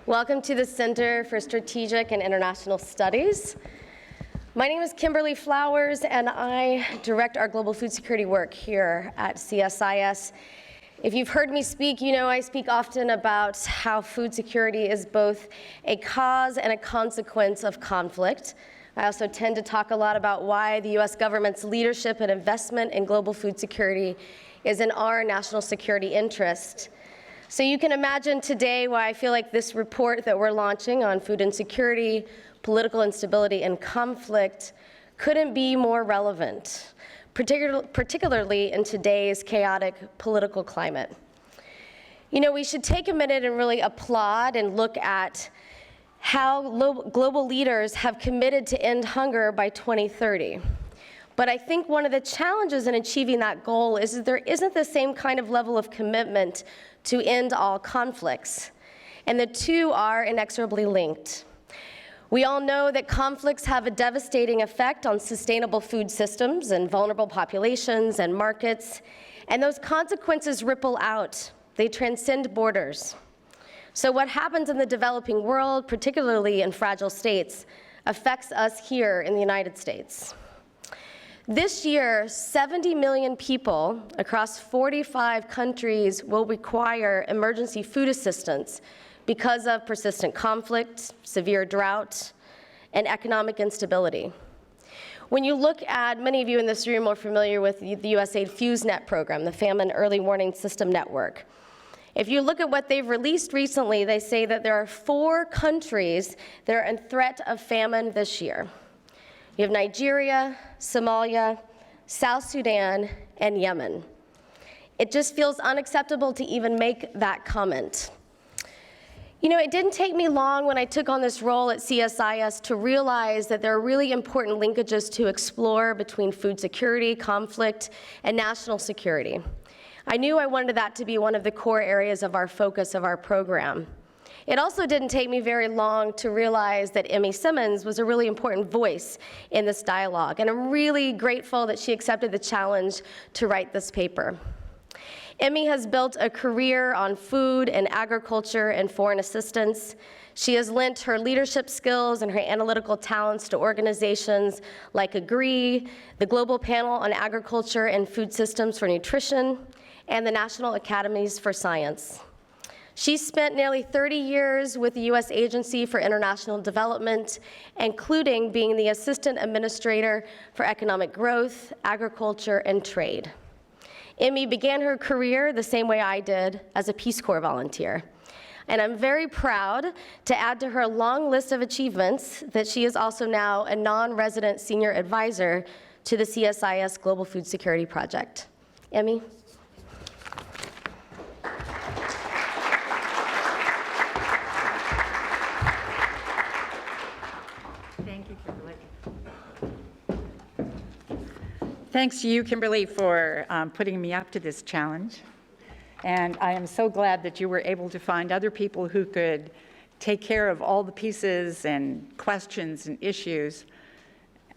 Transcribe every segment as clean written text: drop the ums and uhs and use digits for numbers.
Welcome to the Center for Strategic and International Studies. My name is Kimberly Flowers, and I direct our global food security work here at CSIS. If you've heard me speak, you know I speak often about how food security is both a cause and a consequence of conflict. I also tend to talk a lot about why the U.S. government's leadership and investment in global food security is in our national security interest. So you can imagine today why I feel like this report that we're launching on food insecurity, political instability, and conflict couldn't be more relevant, particularly in today's chaotic political climate. You know, we should take a minute and really applaud and look at how global leaders have committed to end hunger by 2030. But I think one of the challenges in achieving that goal is that there isn't the same kind of level of commitment to end all conflicts. And the two are inexorably linked. We all know that conflicts have a devastating effect on sustainable food systems and vulnerable populations and markets, and those consequences ripple out. They transcend borders. So what happens in the developing world, particularly in fragile states, affects us here in the United States. This year, 70 million people across 45 countries will require emergency food assistance because of persistent conflict, severe drought, and economic instability. When you look at, many of you in this room are familiar with the USAID FuseNet program, the Famine Early Warning System Network. If you look at what they've released recently, they say that there are 4 countries that are in threat of famine this year. You have Nigeria, Somalia, South Sudan, and Yemen. It just feels unacceptable to even make that comment. You know, it didn't take me long when I took on this role at CSIS to realize that there are really important linkages to explore between food security, conflict, and national security. I knew I wanted that to be one of the core areas of our focus of our program. It also didn't take me very long to realize that Emmy Simmons was a really important voice in this dialogue, and I'm really grateful that she accepted the challenge to write this paper. Emmy has built a career on food and agriculture and foreign assistance. She has lent her leadership skills and her analytical talents to organizations like AGREE, the Global Panel on Agriculture and Food Systems for Nutrition, and the National Academies for Science. She spent nearly 30 years with the U.S. Agency for International Development, including being the Assistant Administrator for Economic Growth, Agriculture, and Trade. Emmy began her career the same way I did, as a Peace Corps volunteer. And I'm very proud to add to her long list of achievements that she is also now a non-resident senior advisor to the CSIS Global Food Security Project. Emmy? Thank you, Kimberly. Thanks to you, Kimberly, for putting me up to this challenge. And I am so glad that you were able to find other people who could take care of all the pieces and questions and issues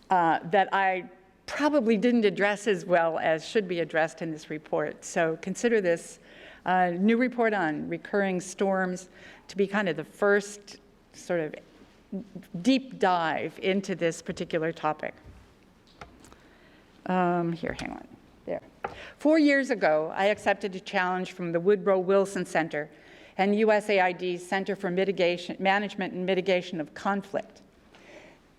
that I probably didn't address as well as should be addressed in this report. So consider this new report on recurring storms to be kind of the first sort of deep dive into this particular topic. Here, hang on, there. 4 years ago, I accepted a challenge from the Woodrow Wilson Center and USAID's Center for Management and Mitigation of Conflict.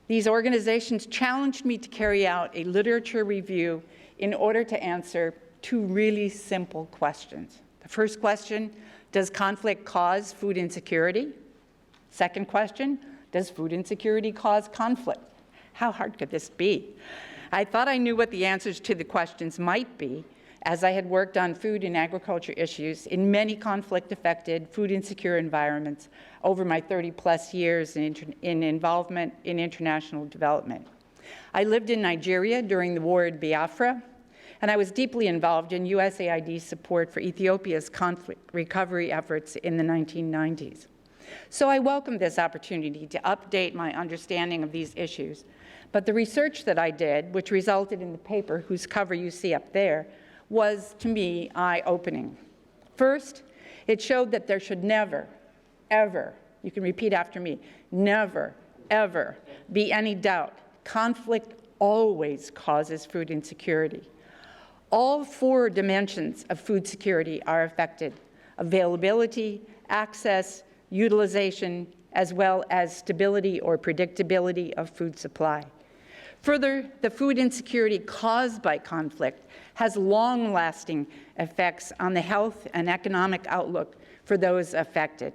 These organizations challenged me to carry out a literature review in order to answer 2 really simple questions. The first question, does conflict cause food insecurity? Second question, does food insecurity cause conflict? How hard could this be? I thought I knew what the answers to the questions might be, as I had worked on food and agriculture issues in many conflict-affected, food-insecure environments over my 30-plus years in involvement in international development. I lived in Nigeria during the war in Biafra, and I was deeply involved in USAID's support for Ethiopia's conflict recovery efforts in the 1990s. So I welcome this opportunity to update my understanding of these issues. But the research that I did, which resulted in the paper whose cover you see up there, was, to me, eye-opening. First, it showed that there should never, ever You can repeat after me. Never, ever be any doubt. Conflict always causes food insecurity. All 4 dimensions of food security are affected: availability, access, utilization, as well as stability or predictability of food supply. Further, the food insecurity caused by conflict has long-lasting effects on the health and economic outlook for those affected.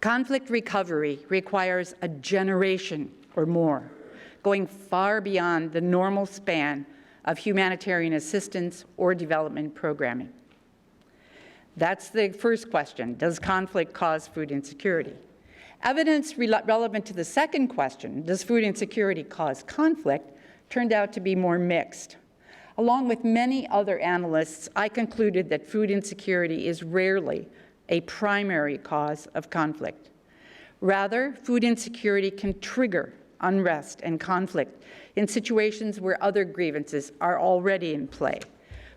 Conflict recovery requires a generation or more, going far beyond the normal span of humanitarian assistance or development programming. That's the first question. Does conflict cause food insecurity? Evidence relevant to the second question, does food insecurity cause conflict, turned out to be more mixed. Along with many other analysts, I concluded that food insecurity is rarely a primary cause of conflict. Rather, food insecurity can trigger unrest and conflict in situations where other grievances are already in play.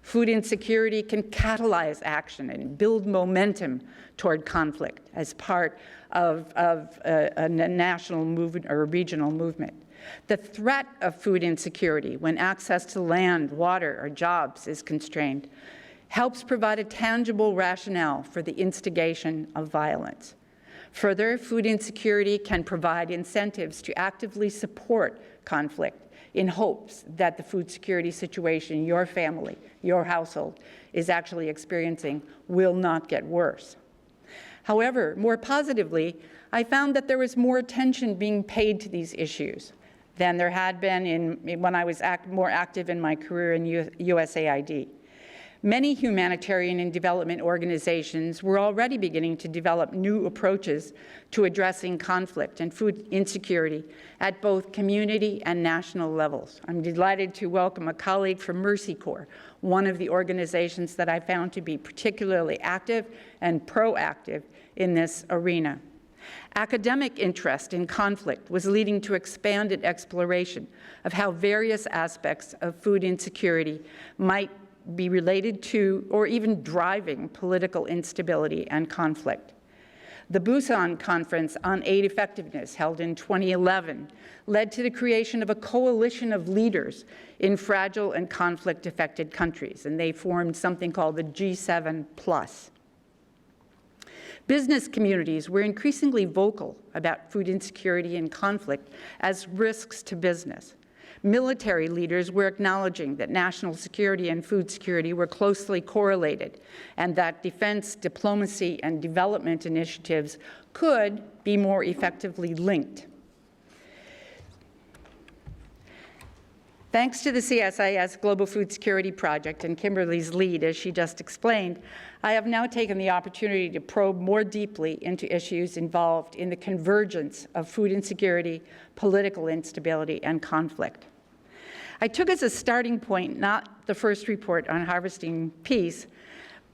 Food insecurity can catalyze action and build momentum toward conflict as part of a national movement or a regional movement. The threat of food insecurity, when access to land, water, or jobs is constrained, helps provide a tangible rationale for the instigation of violence. Further, food insecurity can provide incentives to actively support conflict in hopes that the food security situation your family, your household, is actually experiencing will not get worse. However, more positively, I found that there was more attention being paid to these issues than there had been when I was more active in my career in USAID. Many humanitarian and development organizations were already beginning to develop new approaches to addressing conflict and food insecurity at both community and national levels. I'm delighted to welcome a colleague from Mercy Corps, one of the organizations that I found to be particularly active and proactive in this arena. Academic interest in conflict was leading to expanded exploration of how various aspects of food insecurity might be related to or even driving political instability and conflict. The Busan Conference on Aid Effectiveness, held in 2011, led to the creation of a coalition of leaders in fragile and conflict-affected countries, and they formed something called the G7+. Business communities were increasingly vocal about food insecurity and conflict as risks to business. Military leaders were acknowledging that national security and food security were closely correlated, and that defense, diplomacy, and development initiatives could be more effectively linked. Thanks to the CSIS Global Food Security Project and Kimberly's lead, as she just explained, I have now taken the opportunity to probe more deeply into issues involved in the convergence of food insecurity, political instability, and conflict. I took as a starting point not the first report on harvesting peace,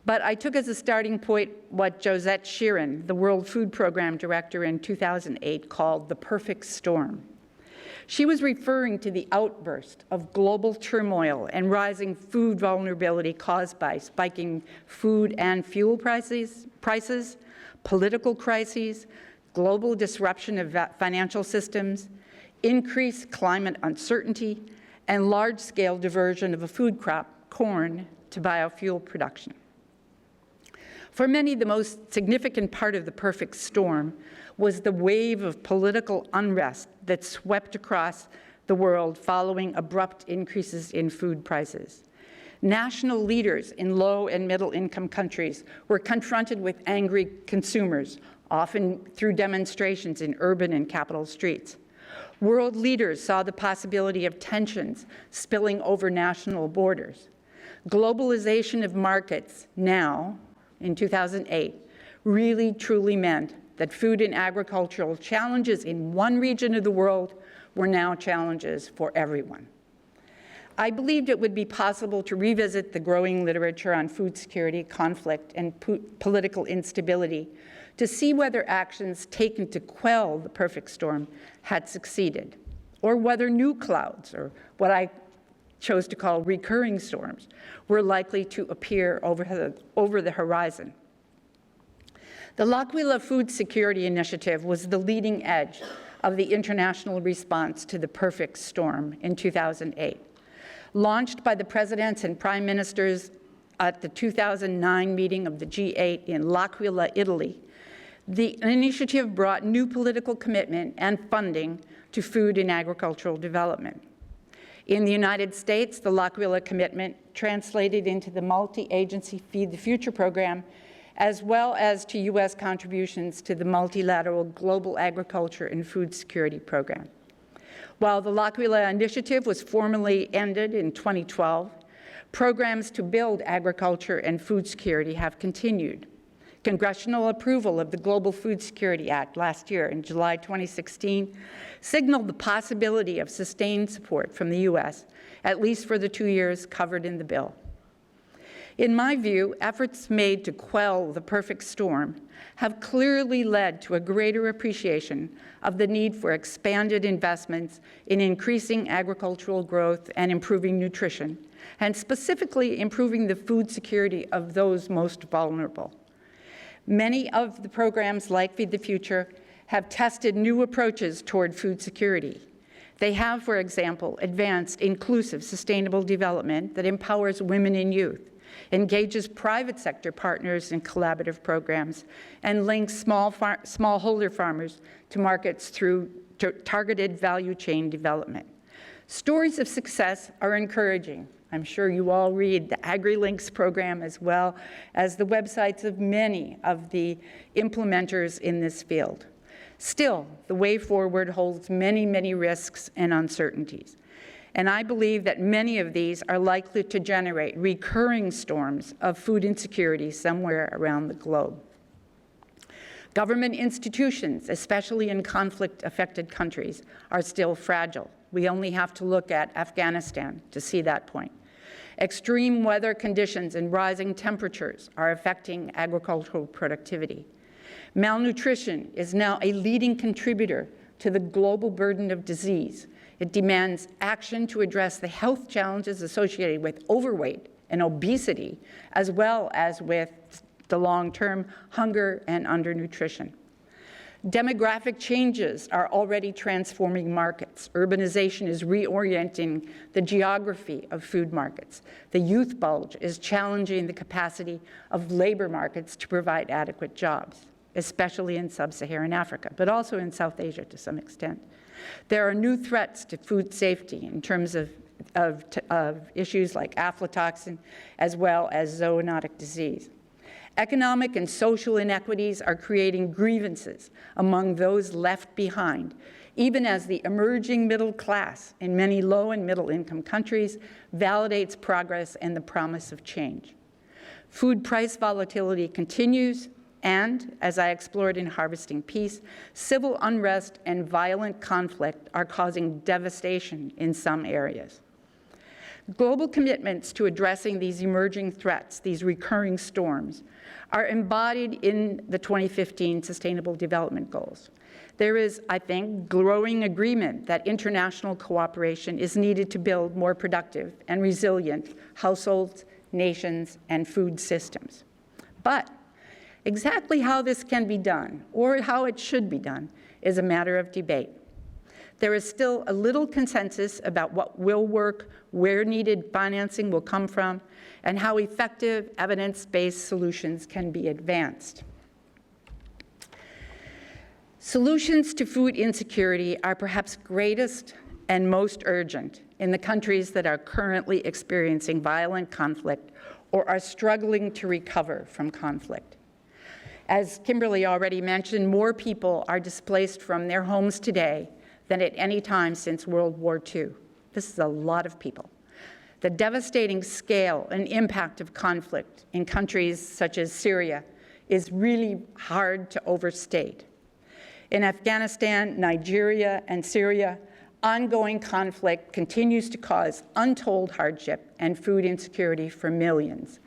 but I took as a starting point what Josette Sheeran, the World Food Program Director in 2008, called the perfect storm. She was referring to the outburst of global turmoil and rising food vulnerability caused by spiking food and fuel prices, political crises, global disruption of financial systems, increased climate uncertainty, and large-scale diversion of a food crop, corn, to biofuel production. For many, the most significant part of the perfect storm was the wave of political unrest that swept across the world following abrupt increases in food prices. National leaders in low and middle-income countries were confronted with angry consumers, often through demonstrations in urban and capital streets. World leaders saw the possibility of tensions spilling over national borders. Globalization of markets now, in 2008, really truly meant that food and agricultural challenges in one region of the world were now challenges for everyone. I believed it would be possible to revisit the growing literature on food security, conflict, and political instability to see whether actions taken to quell the perfect storm had succeeded, or whether new clouds, or what I chose to call recurring storms, were likely to appear over the horizon. The L'Aquila Food Security Initiative was the leading edge of the international response to the perfect storm in 2008. Launched by the presidents and prime ministers at the 2009 meeting of the G8 in L'Aquila, Italy, the initiative brought new political commitment and funding to food and agricultural development. In the United States, the L'Aquila commitment translated into the multi-agency Feed the Future program, as well as to U.S. contributions to the multilateral Global Agriculture and Food Security Program. While the L'Aquila initiative was formally ended in 2012, programs to build agriculture and food security have continued. Congressional approval of the Global Food Security Act last year in July 2016 signaled the possibility of sustained support from the U.S., at least for the 2 years covered in the bill. In my view, efforts made to quell the perfect storm have clearly led to a greater appreciation of the need for expanded investments in increasing agricultural growth and improving nutrition, and specifically improving the food security of those most vulnerable. Many of the programs like Feed the Future have tested new approaches toward food security. They have, for example, advanced inclusive sustainable development that empowers women and youth, engages private sector partners in collaborative programs, and links smallholder farmers to markets through targeted value chain development. Stories of success are encouraging. I'm sure you all read the AgriLinks program as well as the websites of many of the implementers in this field. Still, the way forward holds many, many risks and uncertainties. And I believe that many of these are likely to generate recurring storms of food insecurity somewhere around the globe. Government institutions, especially in conflict-affected countries, are still fragile. We only have to look at Afghanistan to see that point. Extreme weather conditions and rising temperatures are affecting agricultural productivity. Malnutrition is now a leading contributor to the global burden of disease. It demands action to address the health challenges associated with overweight and obesity, as well as with the long-term hunger and undernutrition. Demographic changes are already transforming markets. Urbanization is reorienting the geography of food markets. The youth bulge is challenging the capacity of labor markets to provide adequate jobs, especially in sub-Saharan Africa, but also in South Asia to some extent. There are new threats to food safety in terms of issues like aflatoxin, as well as zoonotic disease. Economic and social inequities are creating grievances among those left behind, even as the emerging middle class in many low and middle income countries validates progress and the promise of change. Food price volatility continues, and, as I explored in Harvesting Peace, civil unrest and violent conflict are causing devastation in some areas. Global commitments to addressing these emerging threats, these recurring storms, are embodied in the 2015 Sustainable Development Goals. There is, I think, growing agreement that international cooperation is needed to build more productive and resilient households, nations, and food systems. But exactly how this can be done, or how it should be done, is a matter of debate. There is still a little consensus about what will work, where needed financing will come from, and how effective evidence-based solutions can be advanced. Solutions to food insecurity are perhaps greatest and most urgent in the countries that are currently experiencing violent conflict or are struggling to recover from conflict. As Kimberly already mentioned, more people are displaced from their homes today than at any time since World War II. This is a lot of people. The devastating scale and impact of conflict in countries such as Syria is really hard to overstate. In Afghanistan, Nigeria, and Syria, ongoing conflict continues to cause untold hardship and food insecurity for millions.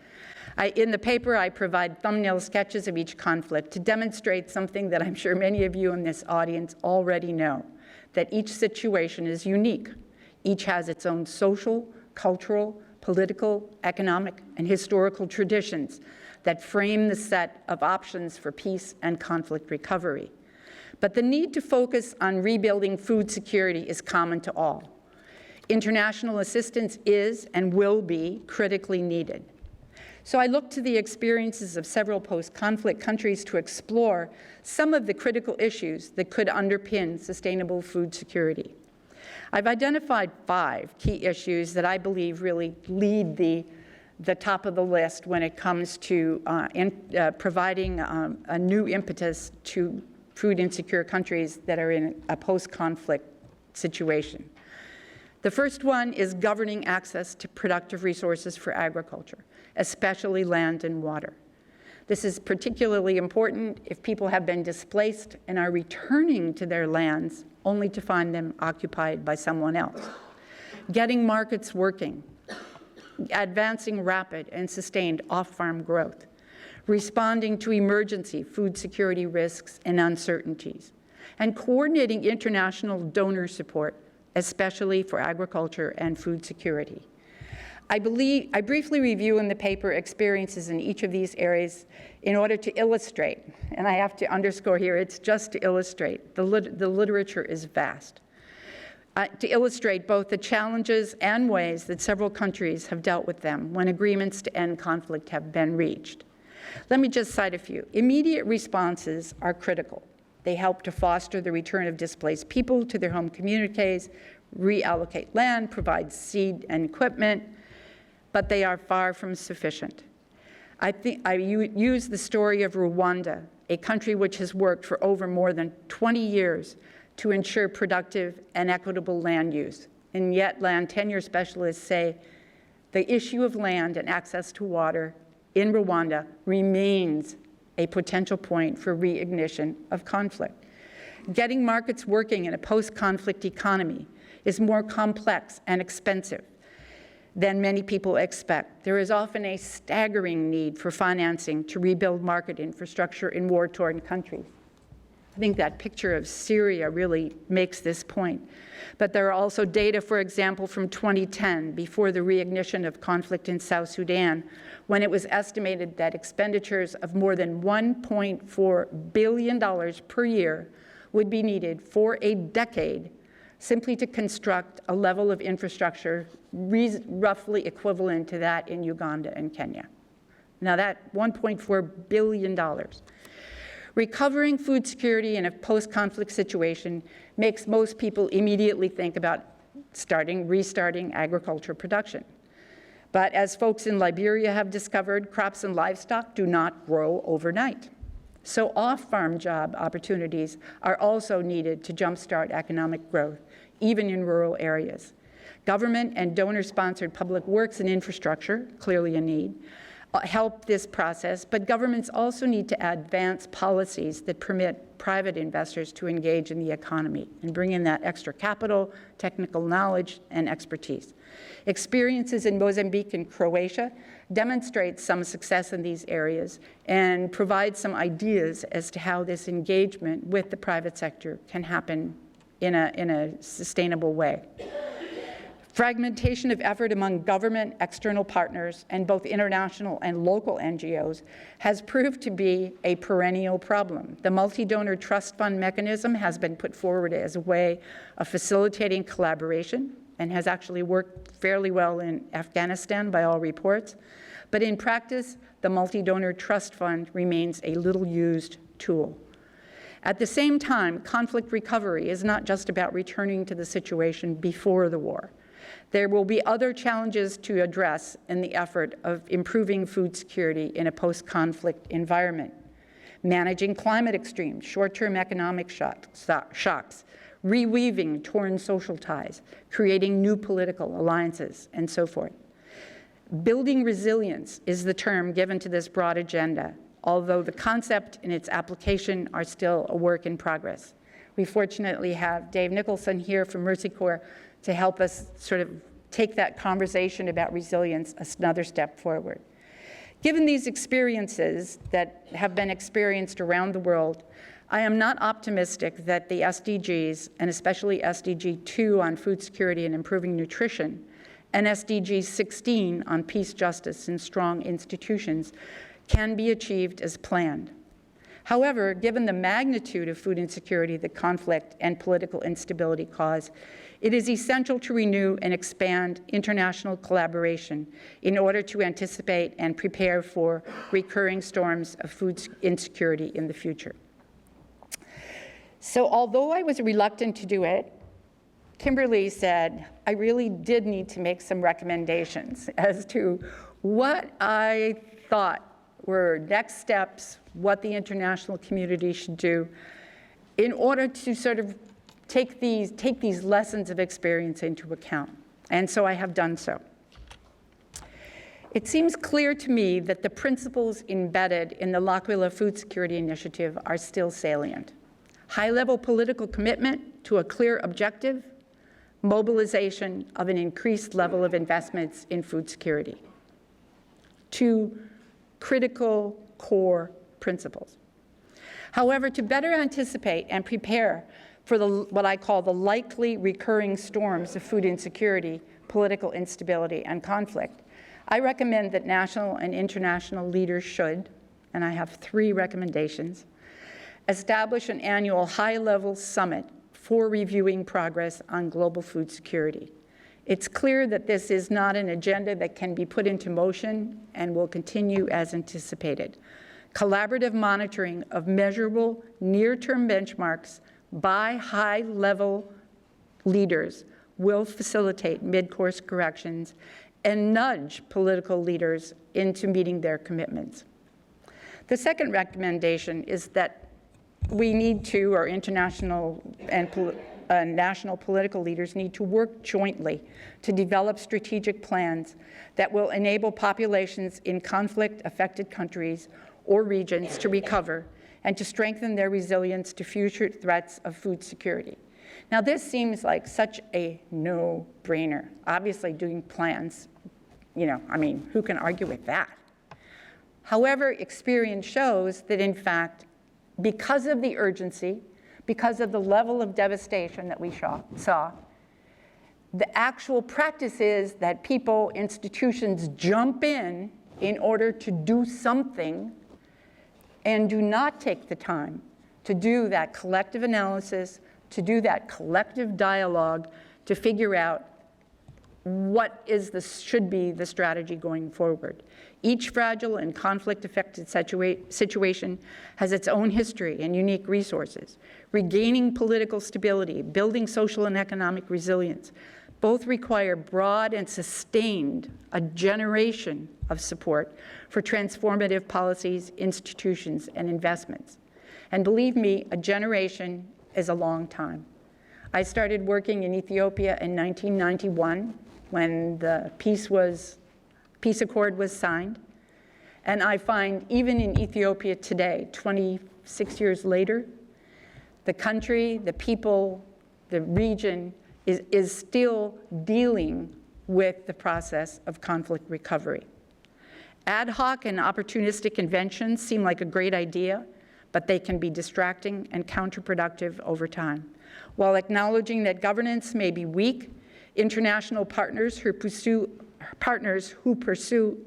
In the paper, I provide thumbnail sketches of each conflict to demonstrate something that I'm sure many of you in this audience already know, that each situation is unique. Each has its own social, cultural, political, economic, and historical traditions that frame the set of options for peace and conflict recovery. But the need to focus on rebuilding food security is common to all. International assistance is and will be critically needed. So I looked to the experiences of several post-conflict countries to explore some of the critical issues that could underpin sustainable food security. I've identified 5 key issues that I believe really lead the top of the list when it comes to providing a new impetus to food insecure countries that are in a post-conflict situation. The first one is governing access to productive resources for agriculture, especially land and water. This is particularly important if people have been displaced and are returning to their lands only to find them occupied by someone else. Getting markets working, advancing rapid and sustained off-farm growth, responding to emergency food security risks and uncertainties, and coordinating international donor support, especially for agriculture and food security. I briefly review in the paper experiences in each of these areas in order to illustrate, and I have to underscore here, it's just to illustrate. The literature is vast. To illustrate both the challenges and ways that several countries have dealt with them when agreements to end conflict have been reached. Let me just cite a few. Immediate responses are critical. They help to foster the return of displaced people to their home communities, reallocate land, provide seed and equipment, but they are far from sufficient. I use the story of Rwanda, a country which has worked for over more than 20 years to ensure productive and equitable land use. And yet land tenure specialists say the issue of land and access to water in Rwanda remains a potential point for reignition of conflict. Getting markets working in a post-conflict economy is more complex and expensive than many people expect. There is often a staggering need for financing to rebuild market infrastructure in war-torn countries. I think that picture of Syria really makes this point. But there are also data, for example, from 2010, before the reignition of conflict in South Sudan, when it was estimated that expenditures of more than $1.4 billion per year would be needed for a decade simply to construct a level of infrastructure roughly equivalent to that in Uganda and Kenya. Now that $1.4 billion. Recovering food security in a post-conflict situation makes most people immediately think about restarting agriculture production. But as folks in Liberia have discovered, crops and livestock do not grow overnight. So off-farm job opportunities are also needed to jumpstart economic growth, even in rural areas. Government and donor-sponsored public works and infrastructure, clearly a need, help this process, but governments also need to advance policies that permit private investors to engage in the economy and bring in that extra capital, technical knowledge, and expertise. Experiences in Mozambique and Croatia demonstrate some success in these areas and provide some ideas as to how this engagement with the private sector can happen in a sustainable way. Fragmentation of effort among government, external partners, and both international and local NGOs has proved to be a perennial problem. The multi-donor trust fund mechanism has been put forward as a way of facilitating collaboration and has actually worked fairly well in Afghanistan by all reports. But in practice, the multi-donor trust fund remains a little-used tool. At the same time, conflict recovery is not just about returning to the situation before the war. There will be other challenges to address in the effort of improving food security in a post-conflict environment. Managing climate extremes, short-term economic shocks, reweaving torn social ties, creating new political alliances, and so forth. Building resilience is the term given to this broad agenda, although the concept and its application are still a work in progress. We fortunately have Dave NICHOLSON here from Mercy Corps to help us sort of take that conversation about resilience another step forward. Given these experiences that have been experienced around the world, I am not optimistic that the SDGs, and especially SDG 2 on food security and improving nutrition, and SDG 16 on peace, justice, and strong institutions, can be achieved as planned. However, given the magnitude of food insecurity that conflict and political instability cause, it is essential to renew and expand international collaboration in order to anticipate and prepare for recurring storms of food insecurity in the future. So although I was reluctant to do it, Kimberly said I really did need to make some recommendations as to what I thought were next steps, what the international community should do in order to sort of take these lessons of experience into account. And so I have done so. It seems clear to me that the principles embedded in the L'Aquila Food Security Initiative are still salient. High-level political commitment to a clear objective, mobilization of an increased level of investments in food security. Two critical core principles. However, to better anticipate and prepare for what I call the likely recurring storms of food insecurity, political instability, and conflict, I recommend that national and international leaders should, and I have 3 recommendations, establish an annual high-level summit for reviewing progress on global food security. It's clear that this is not an agenda that can be put into motion and will continue as anticipated. Collaborative monitoring of measurable near-term benchmarks by high-level leaders will facilitate mid-course corrections and nudge political leaders into meeting their commitments. The second recommendation is that we need to, or international and national political leaders need to work jointly to develop strategic plans that will enable populations in conflict-affected countries or regions to recover and to strengthen their resilience to future threats of food security. Now, this seems like such a no-brainer. Obviously, doing plans, who can argue with that? However, experience shows that, in fact, because of the urgency, because of the level of devastation that we saw, the actual practice is that people, institutions jump in order to do something and do not take the time to do that collective analysis, to do that collective dialogue, to figure out what should be the strategy going forward. Each fragile and conflict-affected situation has its own history and unique resources. Regaining political stability, building social and economic resilience, both require broad and sustained a generation of support for transformative policies, institutions, and investments. And believe me, a generation is a long time. I started working in Ethiopia in 1991 when the peace accord was signed. And I find even in Ethiopia today, 26 years later, the country, the people, the region is still dealing with the process of conflict recovery. Ad hoc and opportunistic conventions seem like a great idea, but they can be distracting and counterproductive over time. While acknowledging that governance may be weak, international partners who pursue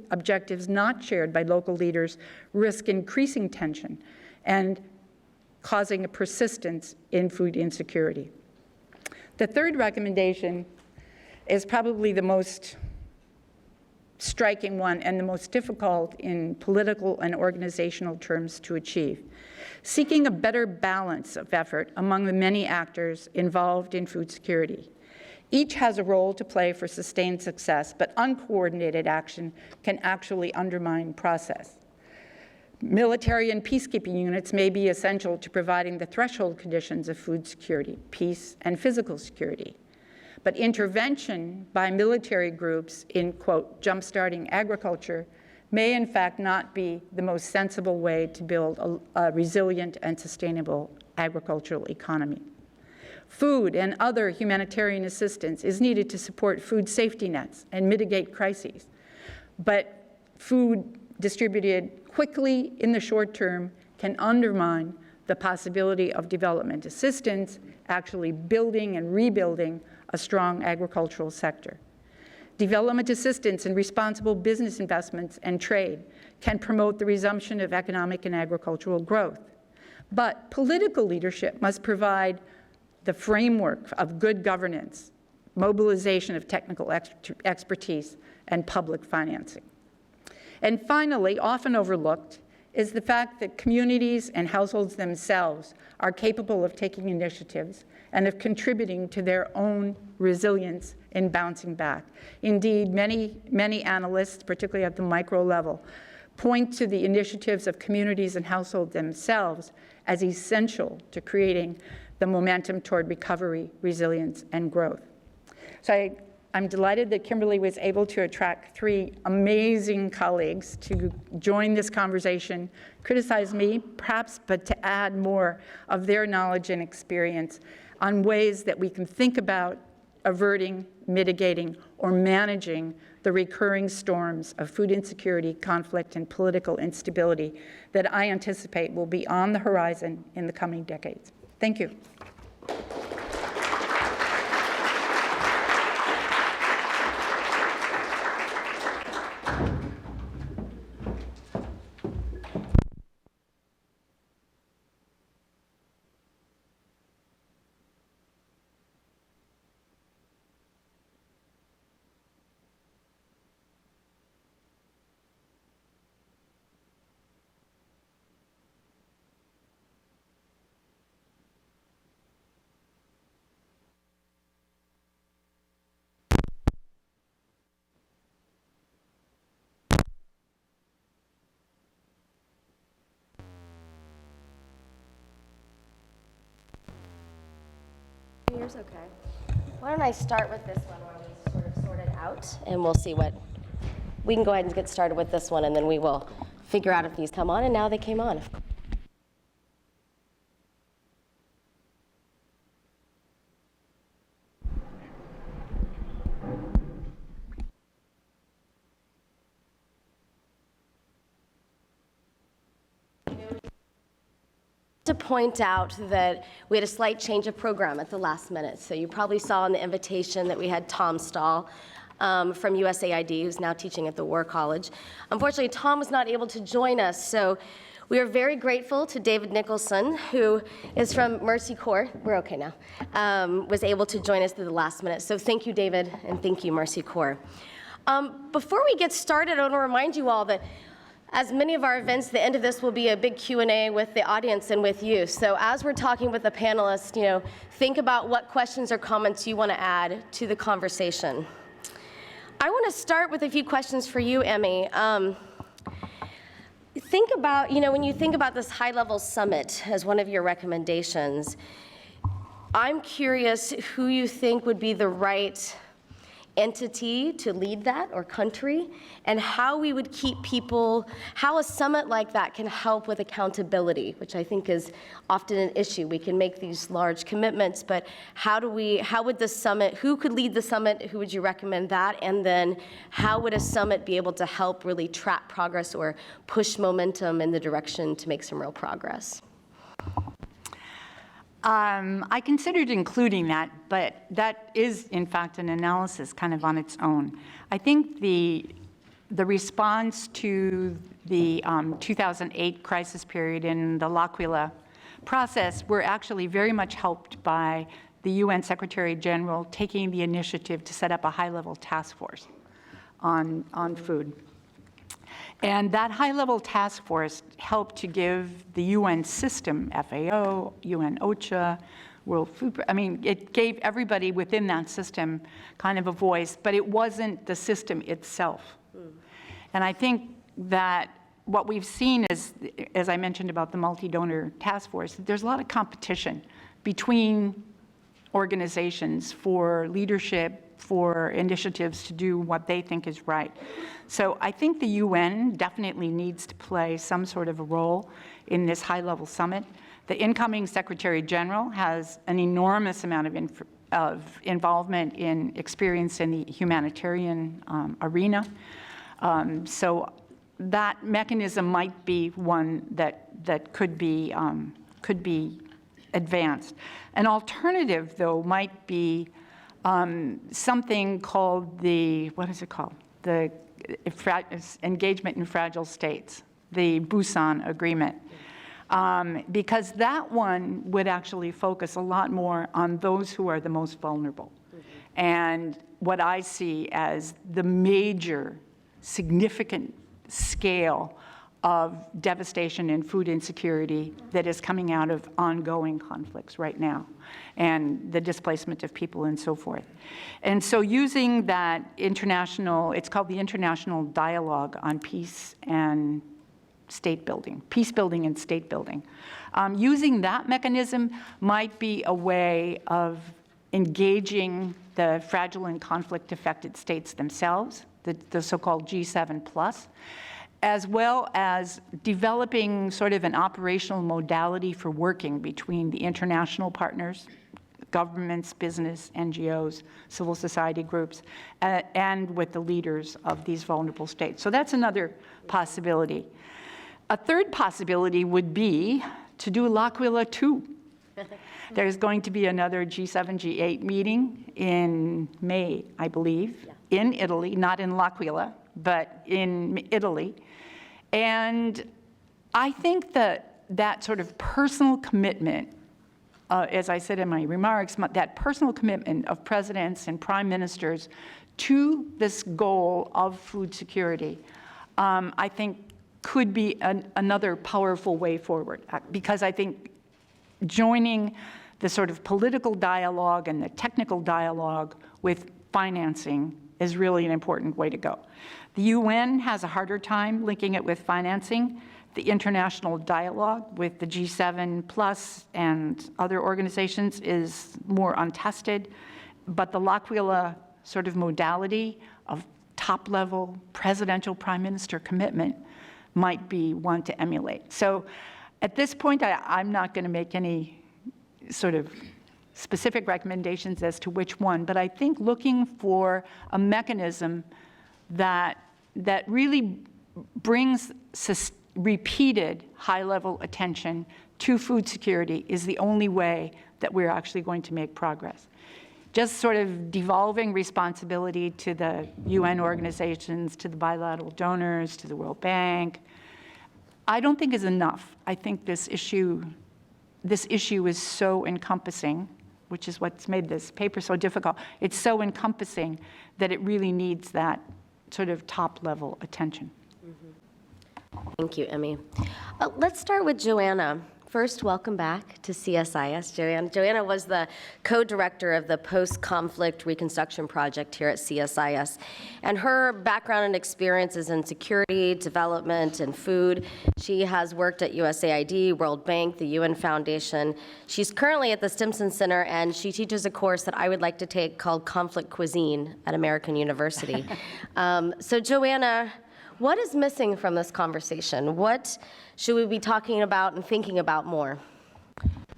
objectives not shared by local leaders risk increasing tension and causing a persistence in food insecurity. The third recommendation is probably the most striking one and the most difficult in political and organizational terms to achieve. Seeking a better balance of effort among the many actors involved in food security. Each has a role to play for sustained success, but uncoordinated action can actually undermine process. Military and peacekeeping units may be essential to providing the threshold conditions of food security, peace, and physical security. But intervention by military groups in, quote, jumpstarting agriculture may in fact not be the most sensible way to build a resilient and sustainable agricultural economy. Food and other humanitarian assistance is needed to support food safety nets and mitigate crises. But food distributed quickly in the short term can undermine the possibility of development assistance, actually building and rebuilding a strong agricultural sector. Development assistance and responsible business investments and trade can promote the resumption of economic and agricultural growth. But political leadership must provide the framework of good governance, mobilization of technical expertise, and public financing. And finally, often overlooked, is the fact that communities and households themselves are capable of taking initiatives and of contributing to their own resilience in bouncing back. Indeed, many analysts, particularly at the micro level, point to the initiatives of communities and households themselves as essential to creating the momentum toward recovery, resilience, and growth. So I'm delighted that Kimberly was able to attract 3 amazing colleagues to join this conversation, criticize me, perhaps, but to add more of their knowledge and experience on ways that we can think about averting, mitigating, or managing the recurring storms of food insecurity, conflict, and political instability that I anticipate will be on the horizon in the coming decades. Thank you. Yours, okay. Why don't I start with this one while we sort of sort it out, and we'll see what, we can go ahead and get started with this one, and then we will figure out if these come on, and now they came on. To point out that we had a slight change of program at the last minute. So you probably saw in the invitation that we had Tom Stahl from USAID, who's now teaching at the War College. Unfortunately, Tom was not able to join us, so we are very grateful to David NICHOLSON, who is from Mercy Corps, we're okay now, was able to join us at the last minute. So thank you, David, and thank you, Mercy Corps. Before we get started, I want to remind you all that as many of our events, the end of this will be a big Q&A with the audience and with you. So as we're talking with the panelists, think about what questions or comments you want to add to the conversation. I want to start with a few questions for you, Emmy. Think about, when you think about this high-level summit as one of your recommendations, I'm curious who you think would be the right entity to lead that, or country, and how we would keep people, how a summit like that can help with accountability, which I think is often an issue. We can make these large commitments, but how would the summit, who could lead the summit, who would you recommend that, and then how would a summit be able to help really track progress or push momentum in the direction to make some real progress? I considered including that, but that is, in fact, an analysis kind of on its own. I think the response to the 2008 crisis period in the L'Aquila process were actually very much helped by the UN Secretary General taking the initiative to set up a high-level task force on food. And that high-level task force helped to give the UN system, FAO, UN OCHA, World Food, it gave everybody within that system kind of a voice, but it wasn't the system itself. And I think that what we've seen is, as I mentioned about the multi-donor task force, there's a lot of competition between organizations for leadership, for initiatives to do what they think is right. So I think the UN definitely needs to play some sort of a role in this high-level summit. The incoming Secretary General has an enormous amount of involvement in experience in the humanitarian arena. So that mechanism might be one that could be advanced. An alternative, though, might be something called the engagement in fragile states, the Busan Agreement. Because that one would actually focus a lot more on those who are the most vulnerable. And what I see as the major, significant scale of devastation and food insecurity that is coming out of ongoing conflicts right now, and the displacement of people and so forth. And so using that international, it's called the International Dialogue on Peace and State Building, Peace Building and State Building. Using that mechanism might be a way of engaging the fragile and conflict-affected states themselves, the so-called G7+, as well as developing sort of an operational modality for working between the international partners, governments, business, NGOs, civil society groups, and with the leaders of these vulnerable states. So that's another possibility. A third possibility would be to do L'Aquila 2. There's going to be another G7, G8 meeting in May, I believe, in Italy, not in L'Aquila, but in Italy. And I think that that sort of personal commitment, as I said in my remarks, that personal commitment of presidents and prime ministers to this goal of food security, I think could be another powerful way forward. Because I think joining the sort of political dialogue and the technical dialogue with financing is really an important way to go. The UN has a harder time linking it with financing. The international dialogue with the G7+ and other organizations is more untested, but the L'Aquila sort of modality of top-level presidential prime minister commitment might be one to emulate. So at this point, I'm not going to make any sort of specific recommendations as to which one, but I think looking for a mechanism that really brings repeated high-level attention to food security is the only way that we're actually going to make progress. Just sort of devolving responsibility to the UN organizations, to the bilateral donors, to the World Bank, I don't think is enough. I think this issue is so encompassing, which is what's made this paper so difficult. It's so encompassing that it really needs that sort of top-level attention. Thank you, Emmy. Let's start with Joanna. First, welcome back to CSIS, Joanna. Joanna was the co-director of the Post-Conflict Reconstruction Project here at CSIS, and her background and experience is in security, development, and food. She has worked at USAID, World Bank, the UN Foundation. She's currently at the Stimson Center, and she teaches a course that I would like to take called Conflict Cuisine at American University. So Joanna, what is missing from this conversation? What should we be talking about and thinking about more?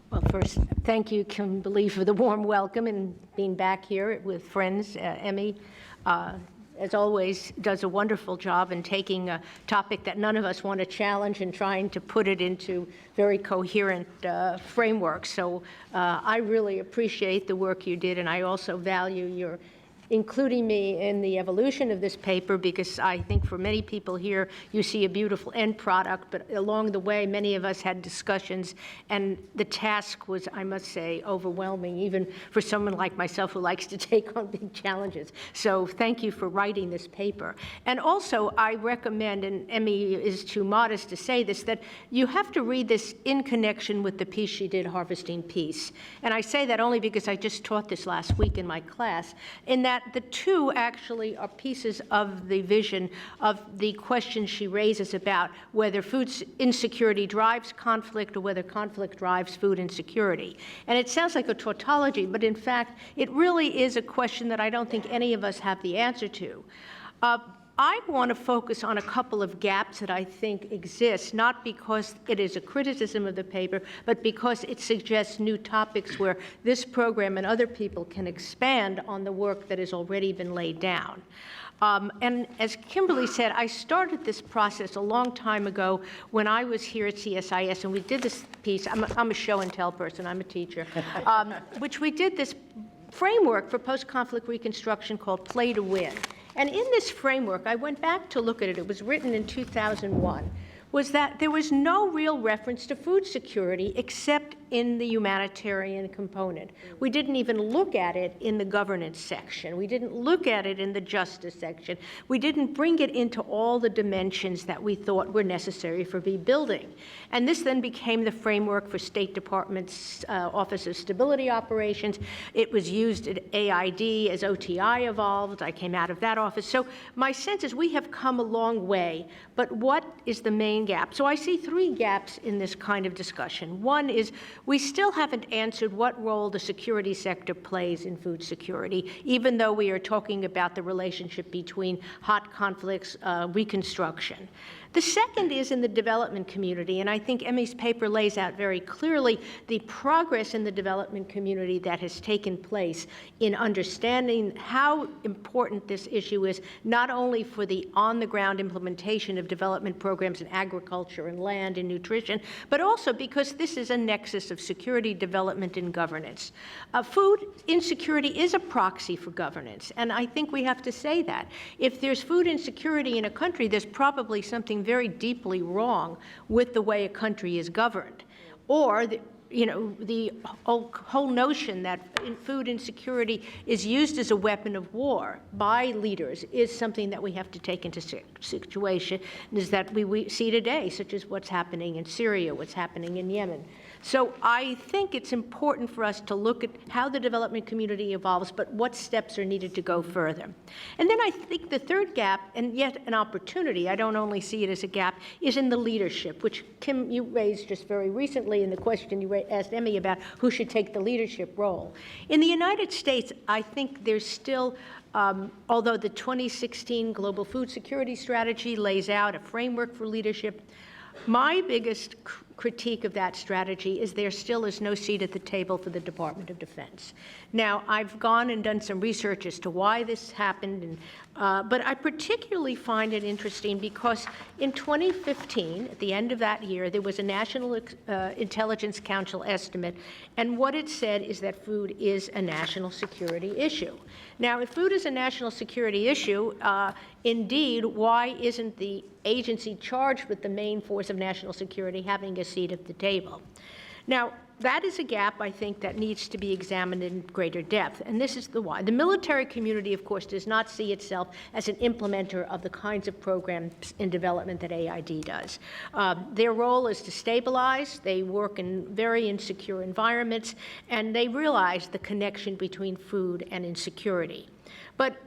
Well, first, thank you, Kimberly, for the warm welcome and being back here with friends. Emmy, as always, does a wonderful job in taking a topic that none of us want to challenge and trying to put it into very coherent framework. So I really appreciate the work you did, and I also value your including me in the evolution of this paper, because I think for many people here, you see a beautiful end product, but along the way, many of us had discussions, and the task was, I must say, overwhelming, even for someone like myself who likes to take on big challenges. So thank you for writing this paper. And also, I recommend, and Emmy is too modest to say this, that you have to read this in connection with the piece she did, Harvesting Peace. And I say that only because I just taught this last week in my class, in that the two actually are pieces of the vision of the question she raises about whether food insecurity drives conflict or whether conflict drives food insecurity. And it sounds like a tautology, but in fact, it really is a question that I don't think any of us have the answer to. I want to focus on a couple of gaps that I think exist, not because it is a criticism of the paper, but because it suggests new topics where this program and other people can expand on the work that has already been laid down. And as Kimberly said, I started this process a long time ago when I was here at CSIS, and we did this piece. I'm a show and tell person, I'm a teacher, which we did this framework for post-conflict reconstruction called Play to Win. And in this framework, I went back to look at it, it was written in 2001, was that there was no real reference to food security except in the humanitarian component. We didn't even look at it in the governance section. We didn't look at it in the justice section. We didn't bring it into all the dimensions that we thought were necessary for rebuilding. And this then became the framework for State Department's Office of Stability Operations. It was used at AID as OTI evolved. I came out of that office. So my sense is we have come a long way, but what is the main gap? So I see three gaps in this kind of discussion. One is we still haven't answered what role the security sector plays in food security, even though we are talking about the relationship between hot conflicts, reconstruction. The second is in the development community, and I think Emmy's paper lays out very clearly the progress in the development community that has taken place in understanding how important this issue is, not only for the on-the-ground implementation of development programs in agriculture and land and nutrition, but also because this is a nexus of security, development, and governance. Food insecurity is a proxy for governance, and I think we have to say that. If there's food insecurity in a country, there's probably something very deeply wrong with the way a country is governed. Or the whole notion that food insecurity is used as a weapon of war by leaders is something that we have to take into situation, is that we see today, such as what's happening in Syria, what's happening in Yemen. So I think it's important for us to look at how the development community evolves, but what steps are needed to go further. And then I think the third gap, and yet an opportunity, I don't only see it as a gap, is in the leadership, which, Kim, you raised just very recently in the question you asked Emmy about who should take the leadership role. In the United States, I think there's still, although the 2016 Global Food Security Strategy lays out a framework for leadership, my biggest critique of that strategy is there still is no seat at the table for the Department of Defense. Now, I've gone and done some research as to why this happened, and, but I particularly find it interesting because in 2015, at the end of that year, there was a National Intelligence Council estimate, and what it said is that food is a national security issue. Now, if food is a national security issue, indeed, why isn't the agency charged with the main force of national security having a seat at the table? Now, that is a gap, I think, that needs to be examined in greater depth, and this is the why. The military community, of course, does not see itself as an implementer of the kinds of programs in development that AID does. Their role is to stabilize. They work in very insecure environments, and they realize the connection between food and insecurity. But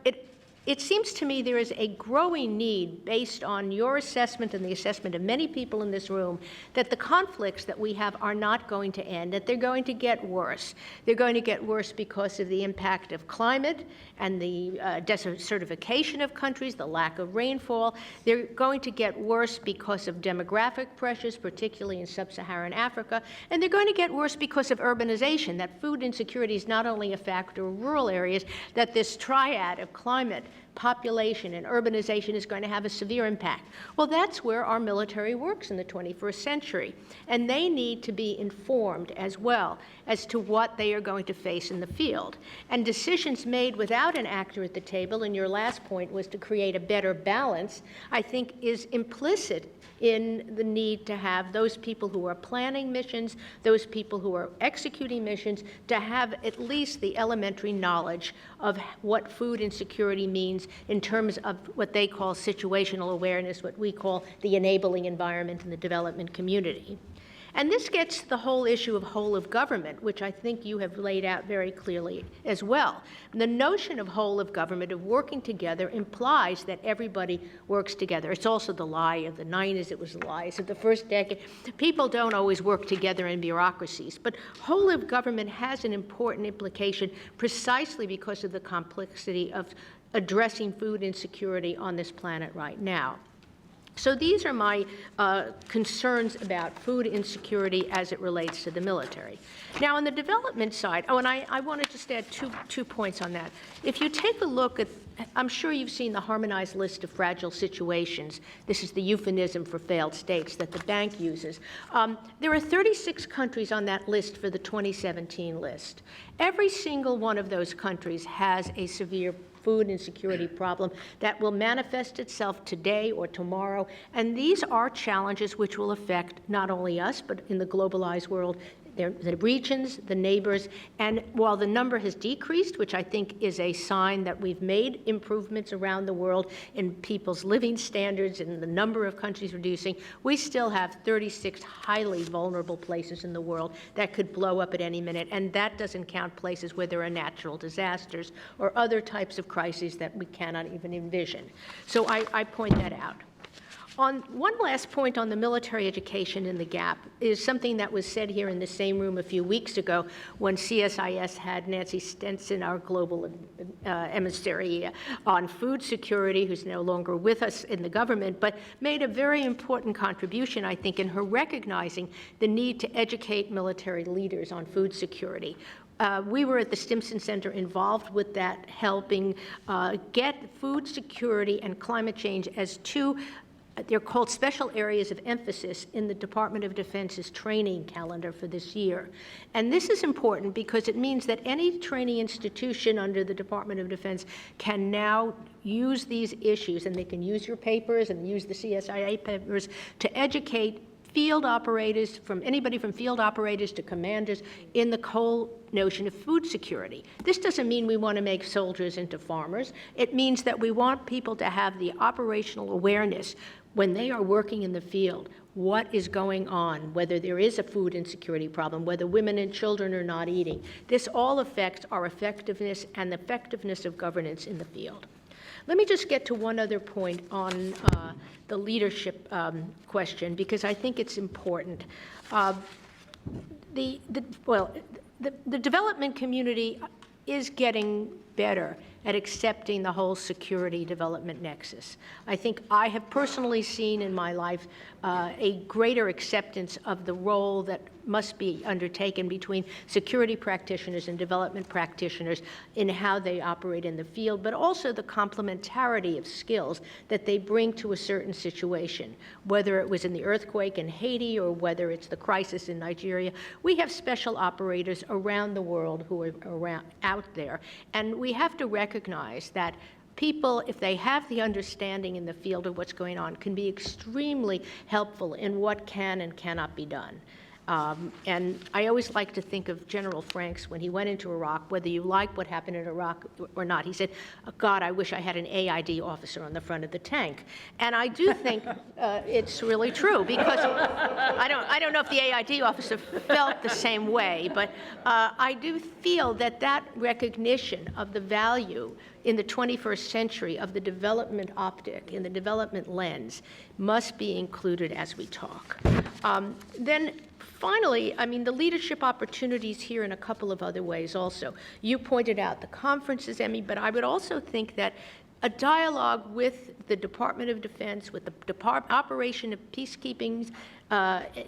it seems to me there is a growing need, based on your assessment and the assessment of many people in this room, that the conflicts that we have are not going to end, that they're going to get worse. They're going to get worse because of the impact of climate and the desertification of countries, the lack of rainfall. They're going to get worse because of demographic pressures, particularly in sub-Saharan Africa. And they're going to get worse because of urbanization, that food insecurity is not only a factor of rural areas, that this triad of climate, population, and urbanization is going to have a severe impact. Well, that's where our military works in the 21st century, and they need to be informed as well as to what they are going to face in the field. And decisions made without an actor at the table, and your last point was to create a better balance, I think is implicit in the need to have those people who are planning missions, those people who are executing missions, to have at least the elementary knowledge of what food insecurity means in terms of what they call situational awareness, what we call the enabling environment in the development community. And this gets to the whole issue of whole of government, which I think you have laid out very clearly as well. The notion of whole of government, of working together, implies that everybody works together. It's also the lie of the 90s, it was the lies of the first decade. People don't always work together in bureaucracies, but whole of government has an important implication precisely because of the complexity of addressing food insecurity on this planet right now. So these are my concerns about food insecurity as it relates to the military. Now, on the development side, and I want to just add two points on that. If you take a look at, I'm sure you've seen the harmonized list of fragile situations. This is the euphemism for failed states that the bank uses. There are 36 countries on that list for the 2017 list. Every single one of those countries has a severe food insecurity problem that will manifest itself today or tomorrow. And these are challenges which will affect not only us, but in the globalized world, the regions, the neighbors, and while the number has decreased, which I think is a sign that we've made improvements around the world in people's living standards and the number of countries reducing, we still have 36 highly vulnerable places in the world that could blow up at any minute, and that doesn't count places where there are natural disasters or other types of crises that we cannot even envision. So I point that out. On one last point on the military education and the gap is something that was said here in the same room a few weeks ago when CSIS had Nancy Stenson, our global emissary on food security, who's no longer with us in the government, but made a very important contribution, I think, in her recognizing the need to educate military leaders on food security. We were at the Stimson Center involved with that, helping get food security and climate change as two they're called special areas of emphasis in the Department of Defense's training calendar for this year. And this is important because it means that any training institution under the Department of Defense can now use these issues, and they can use your papers and use the CSIA papers to educate field operators, from anybody from field operators to commanders, in the whole notion of food security. This doesn't mean we want to make soldiers into farmers. It means that we want people to have the operational awareness when they are working in the field, what is going on, whether there is a food insecurity problem, whether women and children are not eating. This all affects our effectiveness and the effectiveness of governance in the field. Let me just get to one other point on the leadership question, because I think it's important. The development community is getting better at accepting the whole security development nexus. I think I have personally seen in my life a greater acceptance of the role that must be undertaken between security practitioners and development practitioners in how they operate in the field, but also the complementarity of skills that they bring to a certain situation, whether it was in the earthquake in Haiti or whether it's the crisis in Nigeria. We have special operators around the world who are out there, and we have to recognize that people, if they have the understanding in the field of what's going on, can be extremely helpful in what can and cannot be done. And I always like to think of General Franks when he went into Iraq, whether you like what happened in Iraq or not. He said, oh, God, I wish I had an AID officer on the front of the tank. And I do think it's really true, because I don't know if the AID officer felt the same way, but I do feel that that recognition of the value in the 21st century of the development optic, in the development lens, must be included as we talk. Then finally, I mean, the leadership opportunities here in a couple of other ways also. You pointed out the conferences, Emmy, but I would also think that a dialogue with the Department of Defense, with the Operation of Peacekeeping,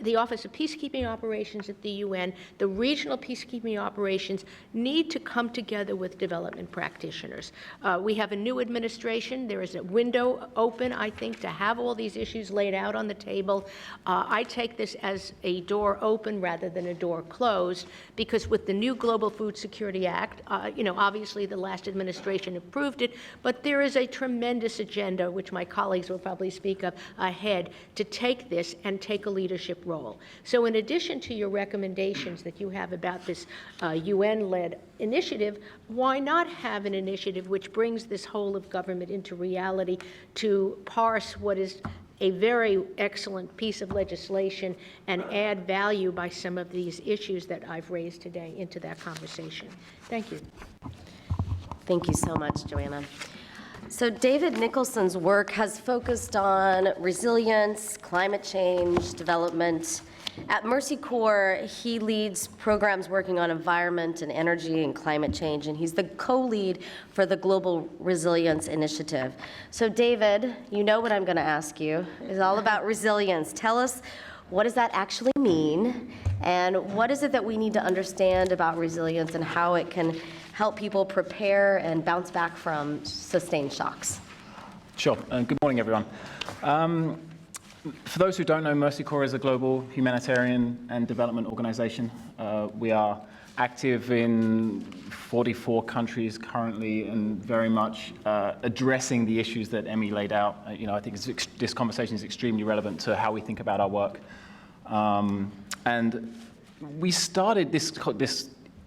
the Office of Peacekeeping Operations at the UN, the regional peacekeeping operations need to come together with development practitioners. We have a new administration. There is a window open, I think, to have all these issues laid out on the table. I take this as a door open rather than a door closed, because with the new Global Food Security Act, obviously the last administration approved it, but there is a tremendous agenda, which my colleagues will probably speak of ahead, to take this and take a leadership role. So in addition to your recommendations that you have about this UN-led initiative, why not have an initiative which brings this whole of government into reality to parse what is a very excellent piece of legislation and add value by some of these issues that I've raised today into that conversation? Thank you. Thank you so much, Joanna. So David Nicholson's work has focused on resilience, climate change, development. At Mercy Corps, he leads programs working on environment and energy and climate change, and he's the co-lead for the Global Resilience Initiative. So David, you know what I'm going to ask you. It's all about resilience. Tell us, what does that actually mean, and what is it that we need to understand about resilience and how it can help people prepare and bounce back from sustained shocks? Sure, and good morning, everyone. For those who don't know, Mercy Corps is a global humanitarian and development organization. We are active in 44 countries currently, and very much addressing the issues that Emmy laid out. I think this conversation is extremely relevant to how we think about our work. And we started this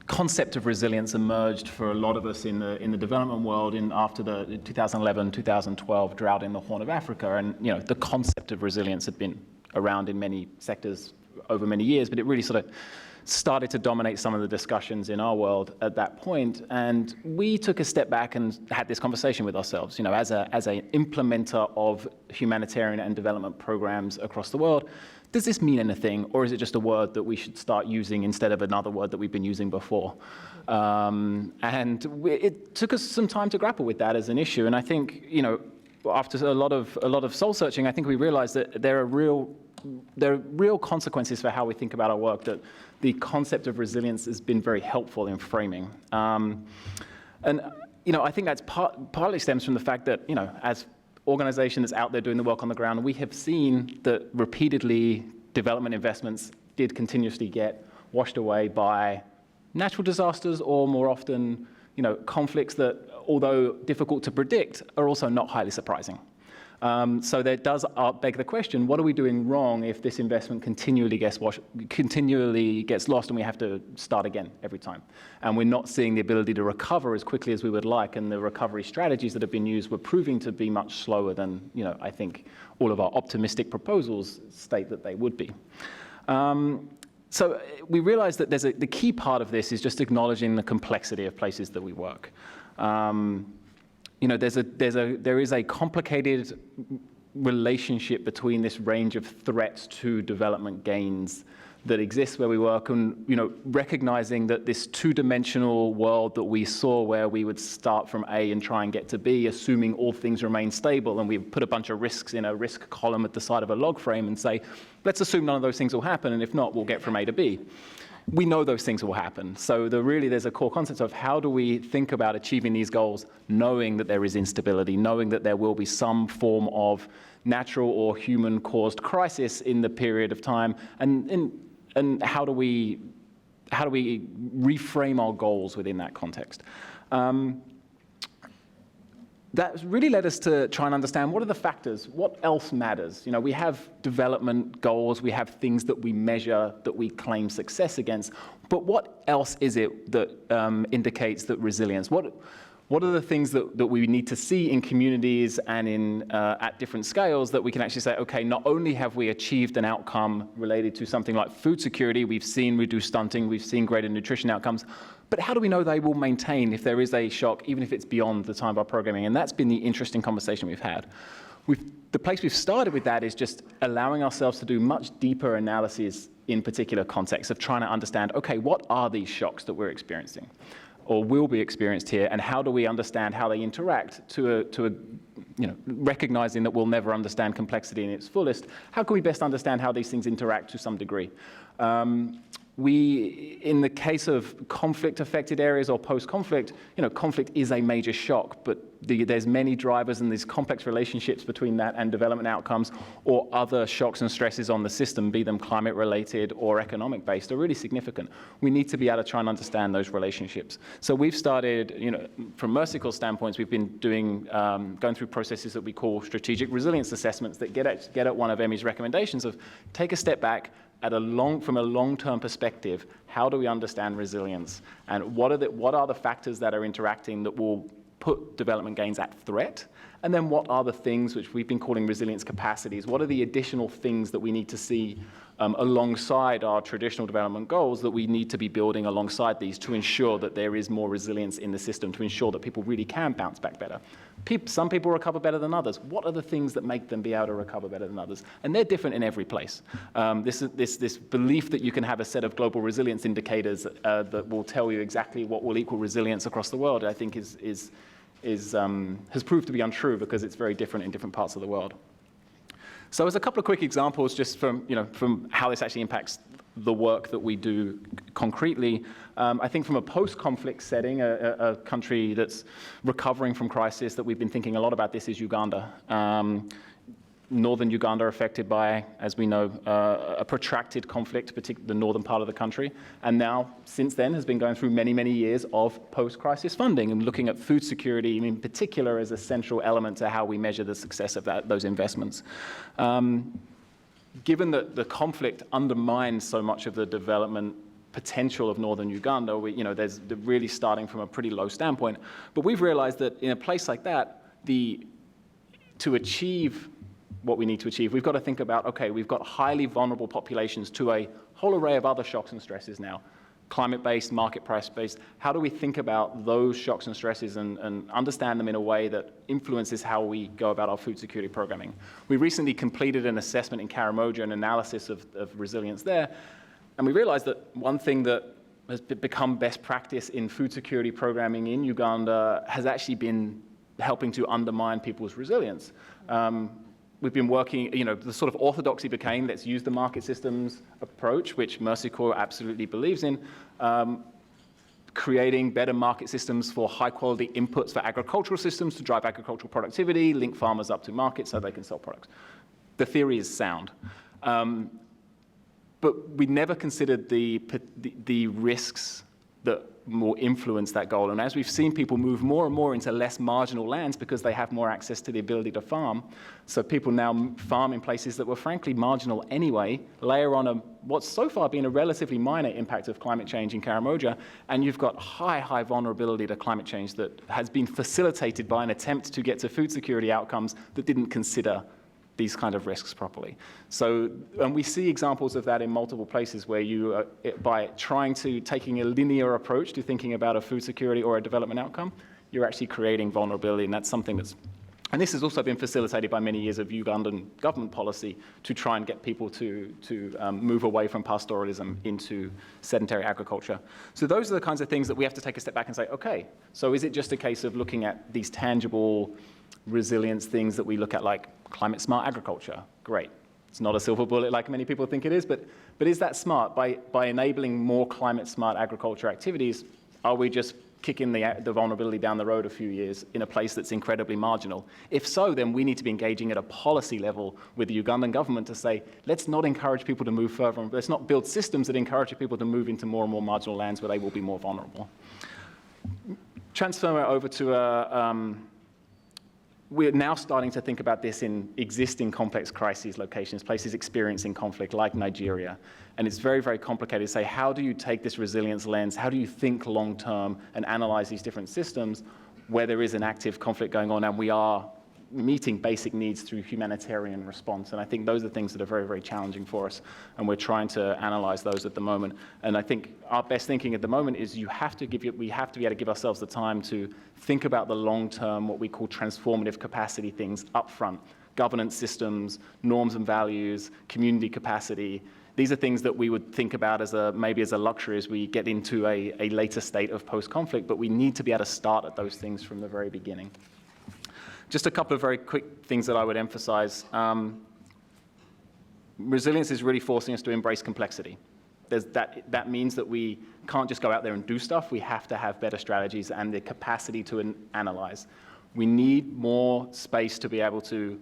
concept of resilience emerged for a lot of us in the development world after the 2011-2012 drought in the Horn of Africa, and the concept of resilience had been around in many sectors over many years, but it really sort of started to dominate some of the discussions in our world at that point. And we took a step back and had this conversation with ourselves, as an implementer of humanitarian and development programs across the world. Does this mean anything, or is it just a word that we should start using instead of another word that we've been using before? It took us some time to grapple with that as an issue. And I think, after a lot of soul searching, I think we realized that there are real consequences for how we think about our work, that the concept of resilience has been very helpful in framing. I think that's partly stems from the fact that, as organization that's out there doing the work on the ground, we have seen that repeatedly development investments did continuously get washed away by natural disasters, or more often, conflicts that, although difficult to predict, are also not highly surprising. So that does beg the question: what are we doing wrong if this investment continually gets lost, and we have to start again every time? And we're not seeing the ability to recover as quickly as we would like, and the recovery strategies that have been used were proving to be much slower than I think all of our optimistic proposals state that they would be. So we realized that the key part of this is just acknowledging the complexity of places that we work. There is a complicated relationship between this range of threats to development gains that exists where we work, and recognizing that this two-dimensional world that we saw, where we would start from A and try and get to B, assuming all things remain stable, and we put a bunch of risks in a risk column at the side of a log frame and say, let's assume none of those things will happen, and if not, we'll get from A to B. We know those things will happen. So there's a core concept of how do we think about achieving these goals, knowing that there is instability, knowing that there will be some form of natural or human-caused crisis in the period of time, and how do we reframe our goals within that context? That really led us to try and understand what are the factors, what else matters. We have development goals, we have things that we measure, that we claim success against, but what else is it that indicates that resilience? What are the things that we need to see in communities and at different scales that we can actually say, okay, not only have we achieved an outcome related to something like food security, we've seen reduced stunting, we've seen greater nutrition outcomes, but how do we know they will maintain if there is a shock, even if it's beyond the time of our programming? And that's been the interesting conversation we've had. The place we've started with that is just allowing ourselves to do much deeper analyses in particular contexts of trying to understand, okay, what are these shocks that we're experiencing or will be experienced here, and how do we understand how they interact recognizing that we'll never understand complexity in its fullest, how can we best understand how these things interact to some degree? In the case of conflict-affected areas or post-conflict, conflict is a major shock, but there's many drivers and these complex relationships between that and development outcomes, or other shocks and stresses on the system, be them climate-related or economic-based, are really significant. We need to be able to try and understand those relationships. So we've started, from Mercy Corps' standpoints, we've been going through processes that we call strategic resilience assessments that get at one of Emmy's recommendations of take a step back, from a long-term perspective, how do we understand resilience? And what are the factors that are interacting that will put development gains at threat? And then what are the things which we've been calling resilience capacities? What are the additional things that we need to see alongside our traditional development goals that we need to be building alongside these to ensure that there is more resilience in the system, to ensure that people really can bounce back better? Some people recover better than others. What are the things that make them be able to recover better than others? And they're different in every place. This belief that you can have a set of global resilience indicators that will tell you exactly what will equal resilience across the world, I think has proved to be untrue, because it's very different in different parts of the world. So as a couple of quick examples just from how this actually impacts the work that we do concretely, I think from a post-conflict setting, a country that's recovering from crisis that we've been thinking a lot about this is Uganda. northern Uganda affected by, as we know, a protracted conflict, particularly the northern part of the country, and now, since then, has been going through many, many years of post-crisis funding and looking at food security in particular as a central element to how we measure the success of those investments. Given that the conflict undermines so much of the development potential of northern Uganda, there's really starting from a pretty low standpoint, but we've realized that in a place like that, to achieve what we need to achieve, we've got to think about, okay, we've got highly vulnerable populations to a whole array of other shocks and stresses now, climate-based, market price-based. How do we think about those shocks and stresses and understand them in a way that influences how we go about our food security programming? We recently completed an assessment in Karamoja, an analysis of resilience there, and we realized that one thing that has become best practice in food security programming in Uganda has actually been helping to undermine people's resilience. We've been working, the sort of orthodoxy became, let's use the market systems approach, which Mercy Corps absolutely believes in, creating better market systems for high quality inputs for agricultural systems to drive agricultural productivity, link farmers up to markets so they can sell products. The theory is sound. But we never considered the risks that will influence that goal. And as we've seen people move more and more into less marginal lands because they have more access to the ability to farm, so people now farm in places that were frankly marginal anyway, layer on what's so far been a relatively minor impact of climate change in Karamoja, and you've got high vulnerability to climate change that has been facilitated by an attempt to get to food security outcomes that didn't consider these kind of risks properly. So, and we see examples of that in multiple places where you, by taking a linear approach to thinking about a food security or a development outcome, you're actually creating vulnerability, and that's something and this has also been facilitated by many years of Ugandan government policy to try and get people to move away from pastoralism into sedentary agriculture. So those are the kinds of things that we have to take a step back and say, okay, so is it just a case of looking at these tangible resilience things that we look at, like climate smart agriculture? Great. It's not a silver bullet like many people think it is, but is that smart? By enabling more climate smart agriculture activities, are we just kicking the vulnerability down the road a few years in a place that's incredibly marginal? If so, then we need to be engaging at a policy level with the Ugandan government to say, let's not encourage people to move further, let's not build systems that encourage people to move into more and more marginal lands where they will be more vulnerable. Transfer it over to we're now starting to think about this in existing complex crises locations, places experiencing conflict like Nigeria. And it's very, very complicated to say, how do you take this resilience lens? How do you think long term and analyze these different systems where there is an active conflict going on and we are meeting basic needs through humanitarian response? And I think those are things that are very, very challenging for us. And we're trying to analyze those at the moment. And I think our best thinking at the moment is we have to be able to give ourselves the time to think about the long-term, what we call transformative capacity things up front. Governance systems, norms and values, community capacity. These are things that we would think about maybe as a luxury as we get into a later state of post-conflict, but we need to be able to start at those things from the very beginning. Just a couple of very quick things that I would emphasize. Resilience is really forcing us to embrace complexity. That means that we can't just go out there and do stuff. We have to have better strategies and the capacity to analyze. We need more space to be able to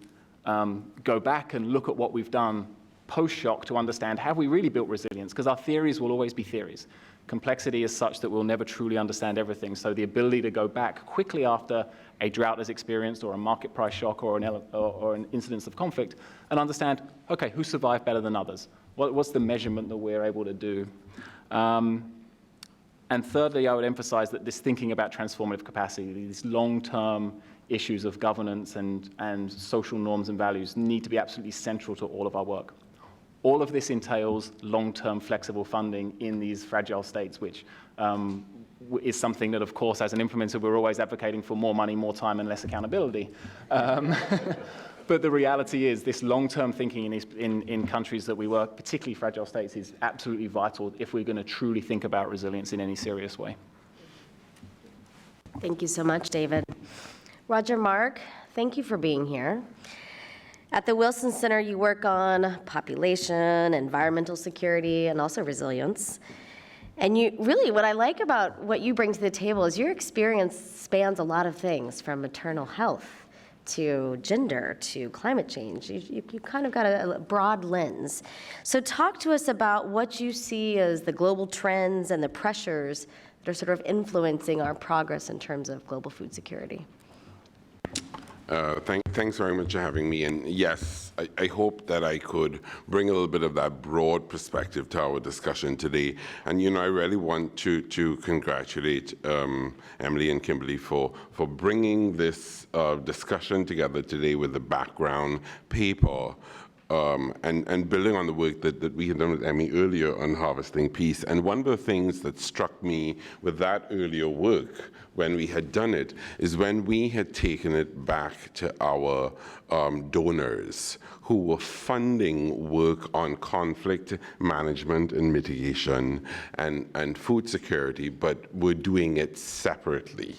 go back and look at what we've done post-shock to understand, have we really built resilience? Because our theories will always be theories. Complexity is such that we'll never truly understand everything. So the ability to go back quickly after a drought is experienced or a market price shock or an incidence of conflict and understand, okay, who survived better than others? What's the measurement that we're able to do? And thirdly, I would emphasize that this thinking about transformative capacity, these long-term issues of governance and social norms and values need to be absolutely central to all of our work. All of this entails long-term flexible funding in these fragile states, which is something that, of course, as an implementer, we're always advocating for more money, more time, and less accountability. But the reality is this long-term thinking in countries that we work, particularly fragile states, is absolutely vital if we're going to truly think about resilience in any serious way. Thank you so much, David. Roger Mark, thank you for being here. At the Wilson Center, you work on population, environmental security, and also resilience. And what I like about what you bring to the table is your experience spans a lot of things, from maternal health to gender, to climate change. You kind of got a broad lens. So talk to us about what you see as the global trends and the pressures that are sort of influencing our progress in terms of global food security. Thanks very much for having me. And yes, I hope that I could bring a little bit of that broad perspective to our discussion today. And, I really want to congratulate Emily and Kimberly for bringing this discussion together today with the background paper. And building on the work that we had done with Emmy earlier on harvesting peace. And one of the things that struck me with that earlier work when we had done it is when we had taken it back to our donors who were funding work on conflict management and mitigation and food security, but were doing it separately.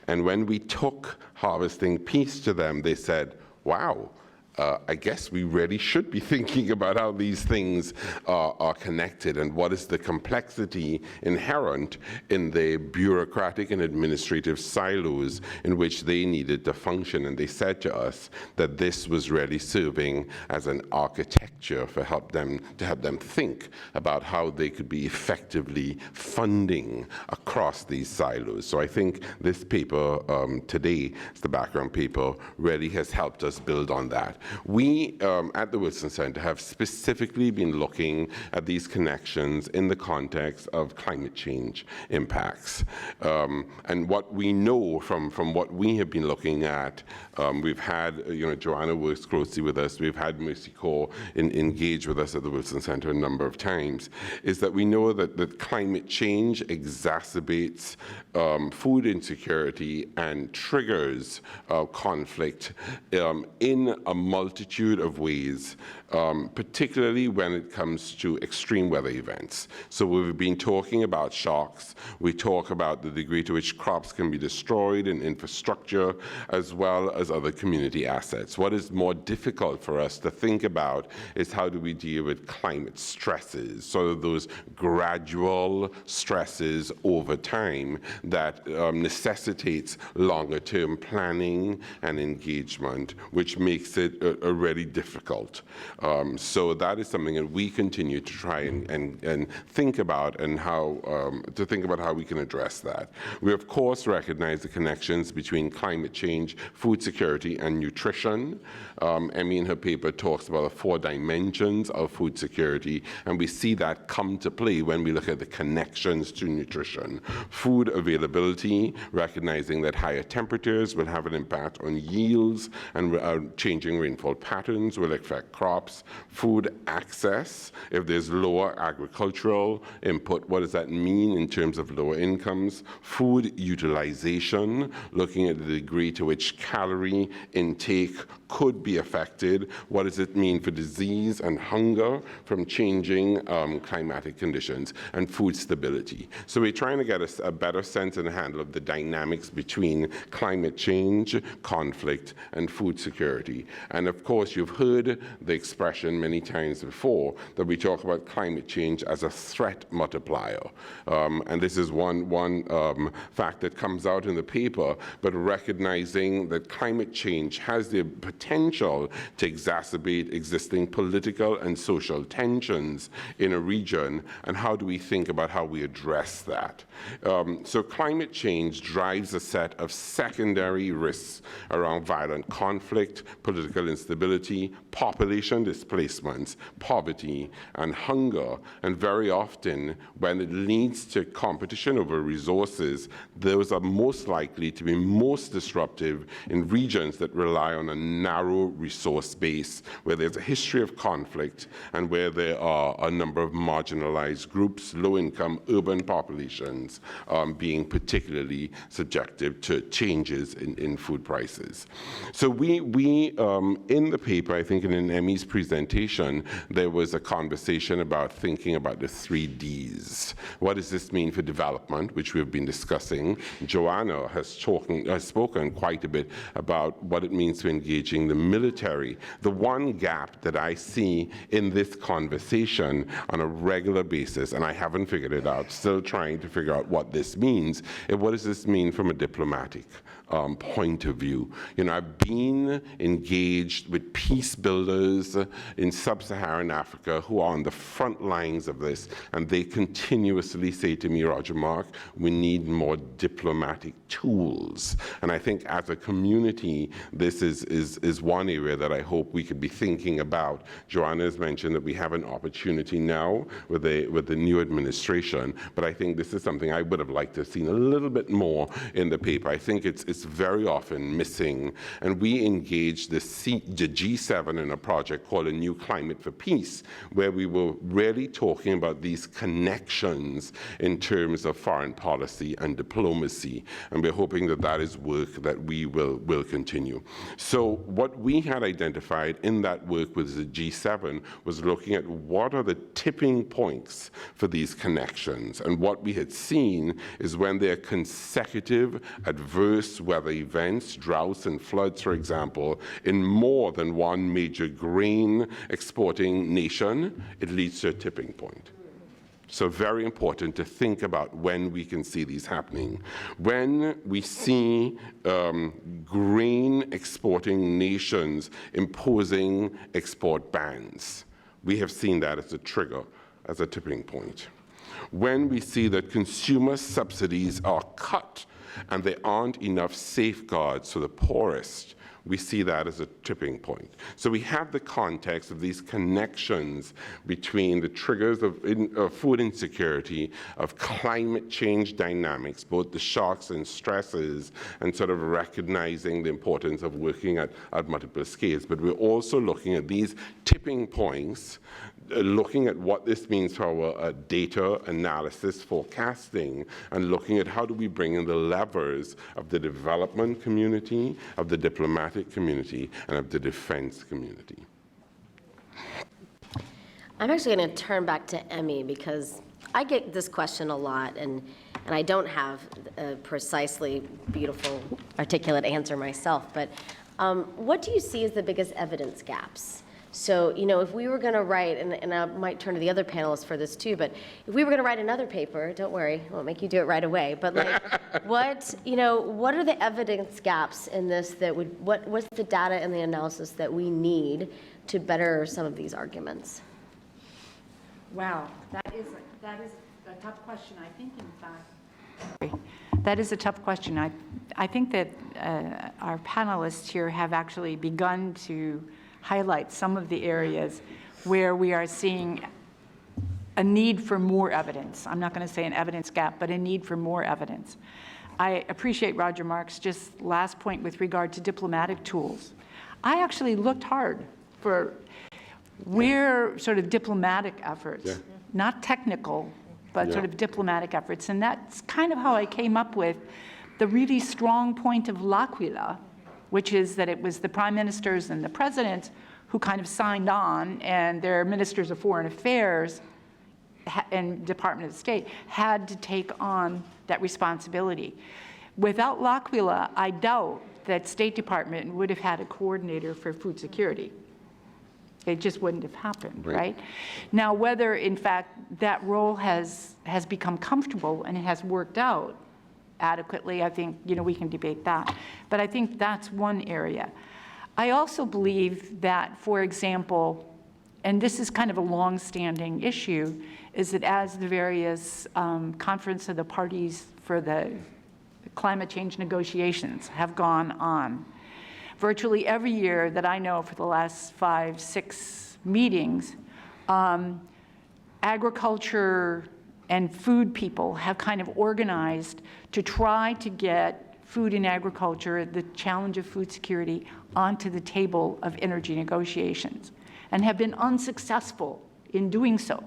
And when we took harvesting peace to them, they said, wow, I guess we really should be thinking about how these things are connected and what is the complexity inherent in the bureaucratic and administrative silos in which they needed to function. And they said to us that this was really serving as an architecture to help them think about how they could be effectively funding across these silos. So I think this paper today, the background paper, really has helped us build on that. We at the Wilson Center have specifically been looking at these connections in the context of climate change impacts. And what we know from what we have been looking at, we've had, Joanna works closely with us, we've had Mercy Corps engage with us at the Wilson Center a number of times, is that we know that climate change exacerbates food insecurity and triggers conflict in a multitude of ways, particularly when it comes to extreme weather events. So we've been talking about shocks, we talk about the degree to which crops can be destroyed and infrastructure, as well as other community assets. What is more difficult for us to think about is how do we deal with climate stresses, sort of those gradual stresses over time that necessitates longer term planning and engagement, which makes it really difficult. So that is something that we continue to try and think about and how we can address that. We of course recognize the connections between climate change, food security, and nutrition. Emmy in her paper talks about the 4 dimensions of food security, and we see that come to play when we look at the connections to nutrition. Food availability, recognizing that higher temperatures will have an impact on yields and changing rainfall patterns will affect crops. Food access, if there's lower agricultural input, what does that mean in terms of lower incomes? Food utilization, looking at the degree to which calorie intake could be affected. What does it mean for disease and hunger from changing climatic conditions? And food stability. So we're trying to get a better sense and handle of the dynamics between climate change, conflict, and food security. And of course, you've heard the expression many times before that we talk about climate change as a threat multiplier. And this is one fact that comes out in the paper, but recognizing that climate change has the potential to exacerbate existing political and social tensions in a region, and how do we think about how we address that? So climate change drives a set of secondary risks around violent conflict, political instability, population displacements, poverty, and hunger. And very often, when it leads to competition over resources, those are most likely to be most disruptive in regions that rely on a narrow resource base, where there's a history of conflict and where there are a number of marginalized groups, low-income urban populations being particularly subjective to changes in food prices. So we In the paper, I think in Emmy's presentation, there was a conversation about thinking about the 3 Ds. What does this mean for development, which we've been discussing? Joanna has spoken quite a bit about what it means to engaging the military. The one gap that I see in this conversation on a regular basis, and I haven't figured it out, still trying to figure out what this means, and what does this mean from a diplomatic point of view. You know, I've been engaged with peace builders in sub-Saharan Africa who are on the front lines of this, and they continuously say to me, Roger Mark, we need more diplomatic tools. And I think as a community, this is one area that I hope we could be thinking about. Joanna has mentioned that we have an opportunity now with the new administration, but I think this is something I would have liked to have seen a little bit more in the paper. I think it's very often missing, and we engaged the G7 in a project called A New Climate for Peace, where we were really talking about these connections in terms of foreign policy and diplomacy, and we're hoping that that is work that we will continue. So what we had identified in that work with the G7 was looking at what are the tipping points for these connections, and what we had seen is when there are consecutive adverse weather events, droughts and floods, for example, in more than one major grain exporting nation, it leads to a tipping point. So very important to think about when we can see these happening. When we see grain exporting nations imposing export bans, we have seen that as a trigger, as a tipping point. When we see that consumer subsidies are cut and there aren't enough safeguards for the poorest, we see that as a tipping point. So we have the context of these connections between the triggers of food insecurity, of climate change dynamics, both the shocks and stresses, and sort of recognizing the importance of working at multiple scales. But we're also looking at these tipping points, looking at what this means for our data analysis forecasting, and looking at how do we bring in the levers of the development community, of the diplomatic community, and of the defense community. I'm actually going to turn back to Emmy because I get this question a lot, and I don't have a precisely beautiful, articulate answer myself, but what do you see as the biggest evidence gaps? So, you know, if we were going to write, and I might turn to the other panelists for this too, but if we were going to write another paper, don't worry, I won't make you do it right away, but like, what are the evidence gaps in this that what's the data and the analysis that we need to better some of these arguments? Wow, that is a tough question. I think, in fact, that is a tough question. I think that our panelists here have actually begun to highlight some of the areas where we are seeing a need for more evidence. I'm not going to say an evidence gap, but a need for more evidence. I appreciate Roger Mark's just last point with regard to diplomatic tools. I actually looked hard for where sort of diplomatic efforts, not technical, but sort of diplomatic efforts. And that's kind of how I came up with the really strong point of L'Aquila, which is that it was the prime ministers and the president who kind of signed on, and their ministers of foreign affairs and Department of State had to take on that responsibility. Without L'Aquila, I doubt that State Department would have had a coordinator for food security. It just wouldn't have happened, right? Now, whether, in fact, that role has become comfortable and it has worked out adequately, I think, we can debate that. But I think that's one area. I also believe that, for example, and this is kind of a long-standing issue, is that as the various conference of the parties for the climate change negotiations have gone on, virtually every year that I know for the last 5, 6 meetings, agriculture and food people have kind of organized to try to get food and agriculture, the challenge of food security, onto the table of energy negotiations, and have been unsuccessful in doing so.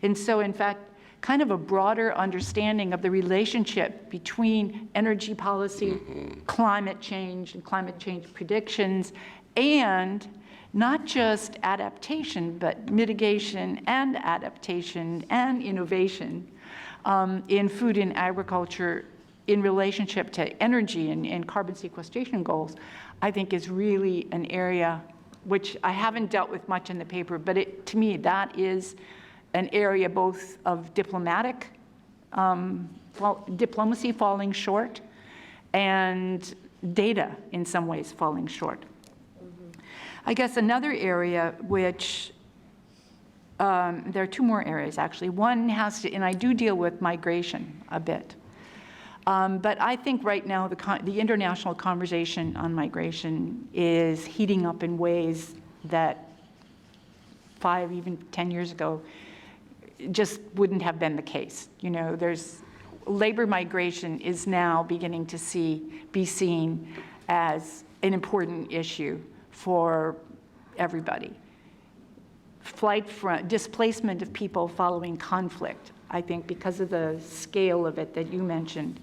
And so, in fact, kind of a broader understanding of the relationship between energy policy, climate change, and climate change predictions, and not just adaptation, but mitigation and adaptation and innovation in food and agriculture in relationship to energy and carbon sequestration goals, I think is really an area which I haven't dealt with much in the paper, but to me, that is an area both of diplomacy falling short and data in some ways falling short. I guess another area which, there are two more areas actually. One has to, and I do deal with migration a bit, but I think right now the international conversation on migration is heating up in ways that 5, even 10 years ago just wouldn't have been the case. You know, labor migration is now beginning to be seen as an important issue for everybody. Displacement of people following conflict, I think because of the scale of it that you mentioned,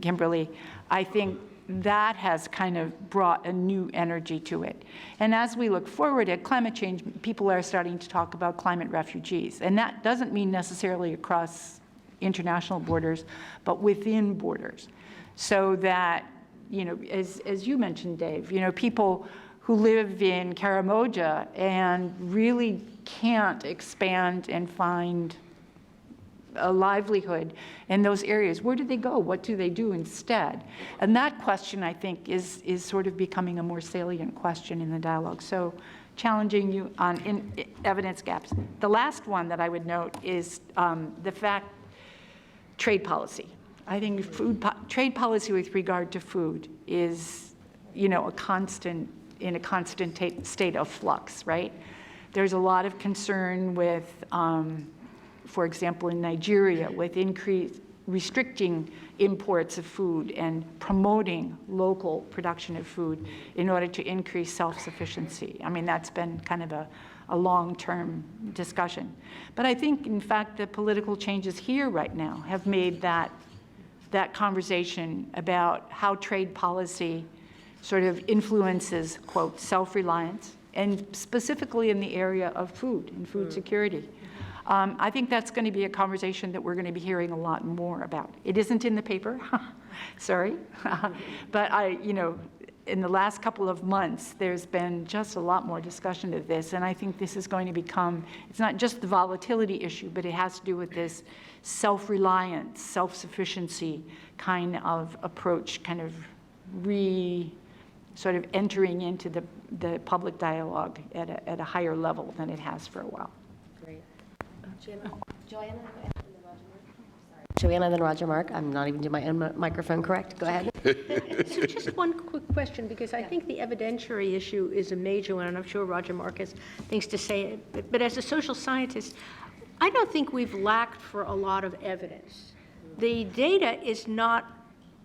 Kimberly, I think that has kind of brought a new energy to it. And as we look forward at climate change, people are starting to talk about climate refugees. And that doesn't mean necessarily across international borders, but within borders. So that, you know, as you mentioned, Dave, you know, people who live in Karamoja and really can't expand and find a livelihood in those areas, where do they go? What do they do instead? And that question, I think, is sort of becoming a more salient question in the dialogue. So challenging you on evidence gaps. The last one that I would note is the fact trade policy. I think trade policy with regard to food is, you know, in a constant state of flux, right? There's a lot of concern with, for example, in Nigeria, with restricting imports of food and promoting local production of food in order to increase self-sufficiency. I mean, that's been kind of a long-term discussion. But I think, in fact, the political changes here right now have made that conversation about how trade policy sort of influences, quote, self-reliance, and specifically in the area of food and food security. I think that's going to be a conversation that we're going to be hearing a lot more about. It isn't in the paper, sorry, but you know, in the last couple of months, there's been just a lot more discussion of this, and I think this is going to become, it's not just the volatility issue, but it has to do with this self-reliance, self-sufficiency kind of approach, kind of sort of entering into the public dialogue at a higher level than it has for a while. Great. Joanna, then Roger Mark. I'm not even doing my own microphone correct. Go ahead. So just one quick question, because I think the evidentiary issue is a major one, and I'm sure Roger Mark has things to say. But as a social scientist, I don't think we've lacked for a lot of evidence. The data is not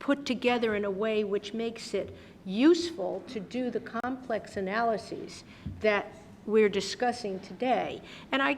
put together in a way which makes it useful to do the complex analyses that we're discussing today. And I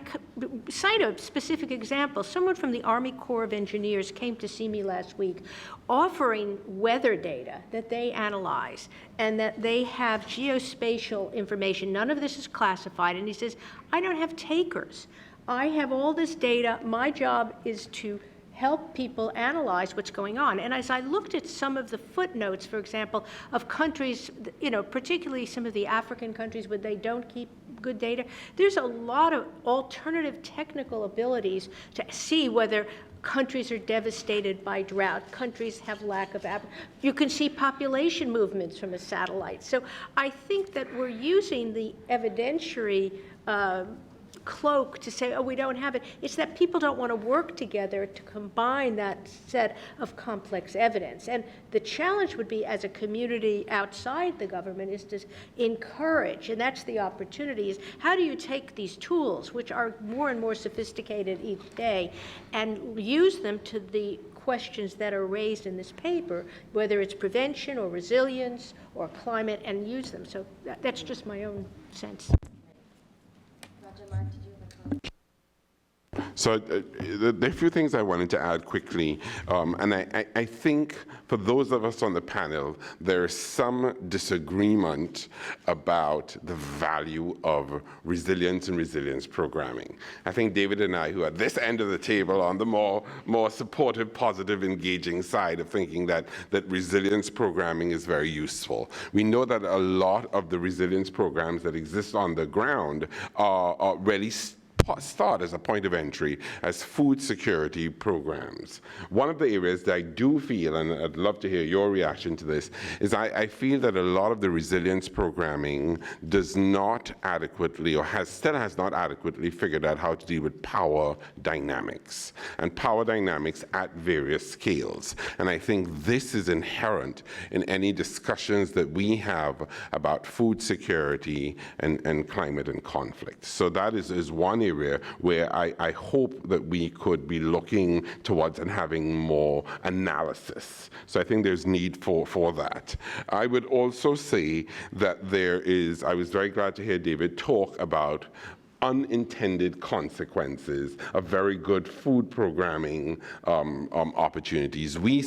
cite a specific example. Someone from the Army Corps of Engineers came to see me last week offering weather data that they analyze and that they have geospatial information. None of this is classified. And he says, I don't have takers. I have all this data. My job is to help people analyze what's going on. And as I looked at some of the footnotes, for example, of countries, you know, particularly some of the African countries where they don't keep good data, there's a lot of alternative technical abilities to see whether countries are devastated by drought, countries have lack of, you can see population movements from a satellite. So I think that we're using the evidentiary cloak to say, oh, we don't have it. It's that people don't want to work together to combine that set of complex evidence. And the challenge would be, as a community outside the government, is to encourage, and that's the opportunity, is how do you take these tools, which are more and more sophisticated each day, and use them to the questions that are raised in this paper, whether it's prevention or resilience or climate, and use them. So that's just my own sense. So there are a few things I wanted to add quickly, and I think for those of us on the panel, there is some disagreement about the value of resilience and resilience programming. I think David and I, who are at this end of the table on the more supportive, positive, engaging side of thinking that resilience programming is very useful. We know that a lot of the resilience programs that exist on the ground are really start as a point of entry as food security programs. One of the areas that I do feel, and I'd love to hear your reaction to this, is I feel that a lot of the resilience programming does not adequately, or still has not adequately figured out how to deal with power dynamics, and power dynamics at various scales. And I think this is inherent in any discussions that we have about food security and climate and conflict. So that is one area where I hope that we could be looking towards and having more analysis. So I think there's need for that. I would also say that I was very glad to hear David talk about unintended consequences of very good food programming opportunities. We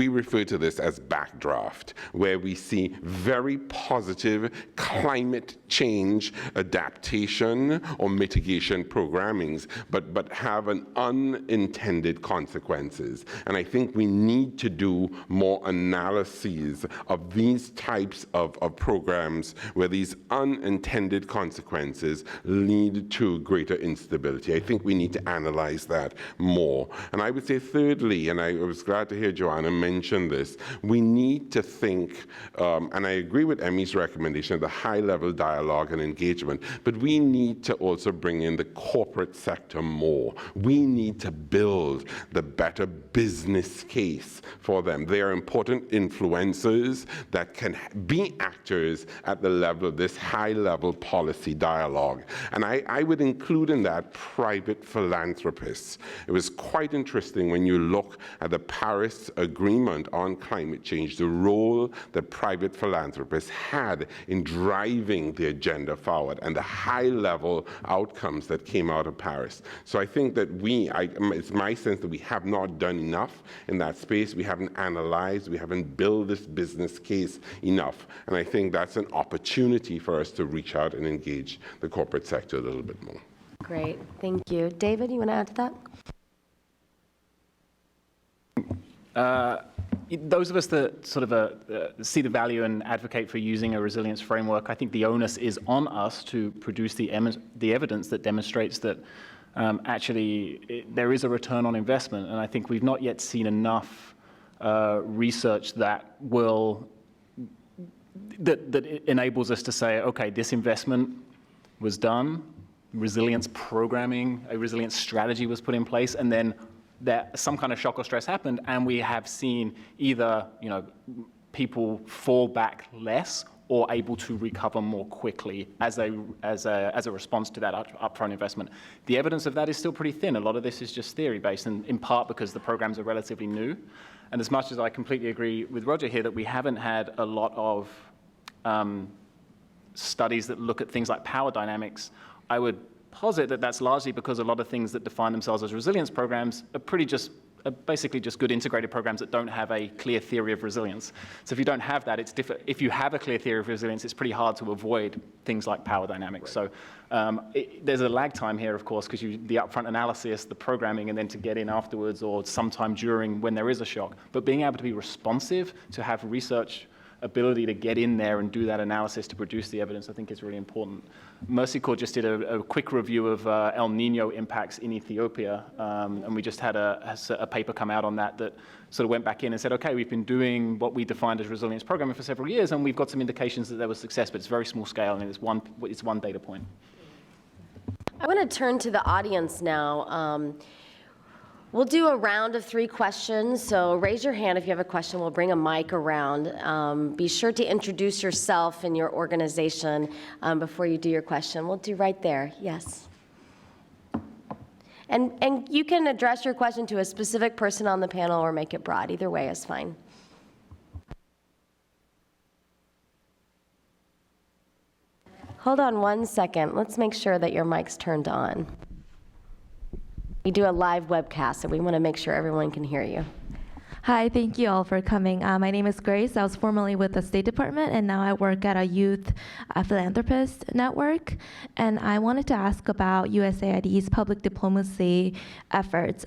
refer to this as backdraft, where we see very positive climate change adaptation or mitigation programmings, but have an unintended consequences. And I think we need to do more analyses of these types of programs where these unintended consequences lead to greater instability. I think we need to analyze that more. And I would say thirdly, and I was glad to hear Joanna mention this, we need to think, and I agree with Emmy's recommendation of the high-level dialogue and engagement, but we need to also bring in the corporate sector more. We need to build the better business case for them. They are important influencers that can be actors at the level of this high-level policy dialogue. And I would include in that private philanthropists. It was quite interesting when you look at the Paris Agreement on climate change, the role that private philanthropists had in driving the agenda forward and the high-level outcomes that came out of Paris. So I think that it's my sense that we have not done enough in that space. We haven't analyzed, we haven't built this business case enough. And I think that's an opportunity for us to reach out and engage the corporate sector a little bit more. Great, thank you. David, you want to add to that? Those of us that sort of see the value and advocate for using a resilience framework, I think the onus is on us to produce the evidence that demonstrates that there is a return on investment. And I think we've not yet seen enough research that enables us to say, okay, this investment was done, resilience programming, a resilience strategy was put in place, and then some kind of shock or stress happened, and we have seen either people fall back less or able to recover more quickly as a response to that upfront investment. The evidence of that is still pretty thin. A lot of this is just theory-based, and in part because the programs are relatively new. And as much as I completely agree with Roger here that we haven't had a lot of studies that look at things like power dynamics, I would posit that that's largely because a lot of things that define themselves as resilience programs are basically just good integrated programs that don't have a clear theory of resilience. So if you don't have that, it's different. If you have a clear theory of resilience, it's pretty hard to avoid things like power dynamics. Right. So there's a lag time here, of course, because the upfront analysis, the programming, and then to get in afterwards or sometime during when there is a shock. But being able to be responsive, to have research ability to get in there and do that analysis to produce the evidence, I think is really important. Mercy Corps just did a quick review of El Nino impacts in Ethiopia, and we just had a paper come out on that sort of went back in and said, okay, we've been doing what we defined as resilience programming for several years, and we've got some indications that there was success, but it's very small scale, and it's one data point. I want to turn to the audience now. We'll do a round of 3 questions, so raise your hand if you have a question. We'll bring a mic around. Be sure to introduce yourself and your organization before you do your question. We'll do right there, yes. And you can address your question to a specific person on the panel or make it broad. Either way is fine. Hold on one second. Let's make sure that your mic's turned on. We do a live webcast, so we want to make sure everyone can hear you. Hi, thank you all for coming. My name is Grace. I was formerly with the State Department, and now I work at a youth philanthropist network. And I wanted to ask about USAID's public diplomacy efforts.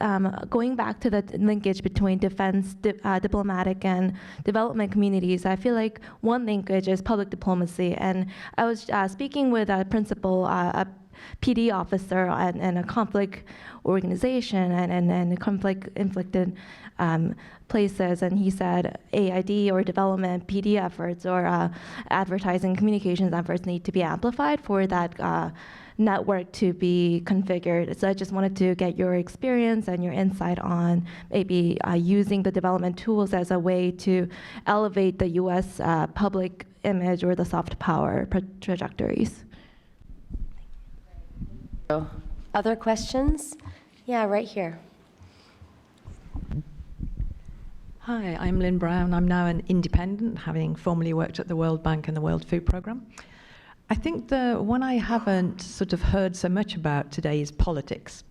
Going back to the linkage between defense, diplomatic, and development communities, I feel like one linkage is public diplomacy. And I was speaking with a principal, a PD officer and a conflict organization and conflict-inflicted places, and he said AID or development PD efforts or advertising communications efforts need to be amplified for that network to be configured. So I just wanted to get your experience and your insight on maybe using the development tools as a way to elevate the U.S. Public image or the soft power trajectories. Other questions? Yeah, right here. Hi, I'm Lynn Brown. I'm now an independent, having formerly worked at the World Bank and the World Food Programme. I think the one I haven't sort of heard so much about today is politics.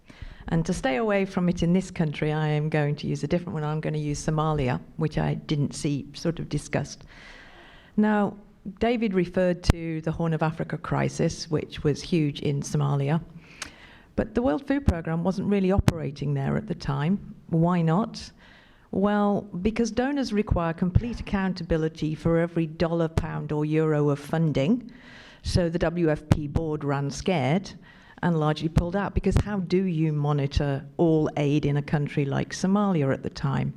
And to stay away from it in this country, I am going to use a different one. I'm going to use Somalia, which I didn't see sort of discussed. Now, David referred to the Horn of Africa crisis, which was huge in Somalia. But the World Food Programme wasn't really operating there at the time. Why not? Well, because donors require complete accountability for every dollar, pound, or euro of funding. So the WFP board ran scared and largely pulled out, because how do you monitor all aid in a country like Somalia at the time?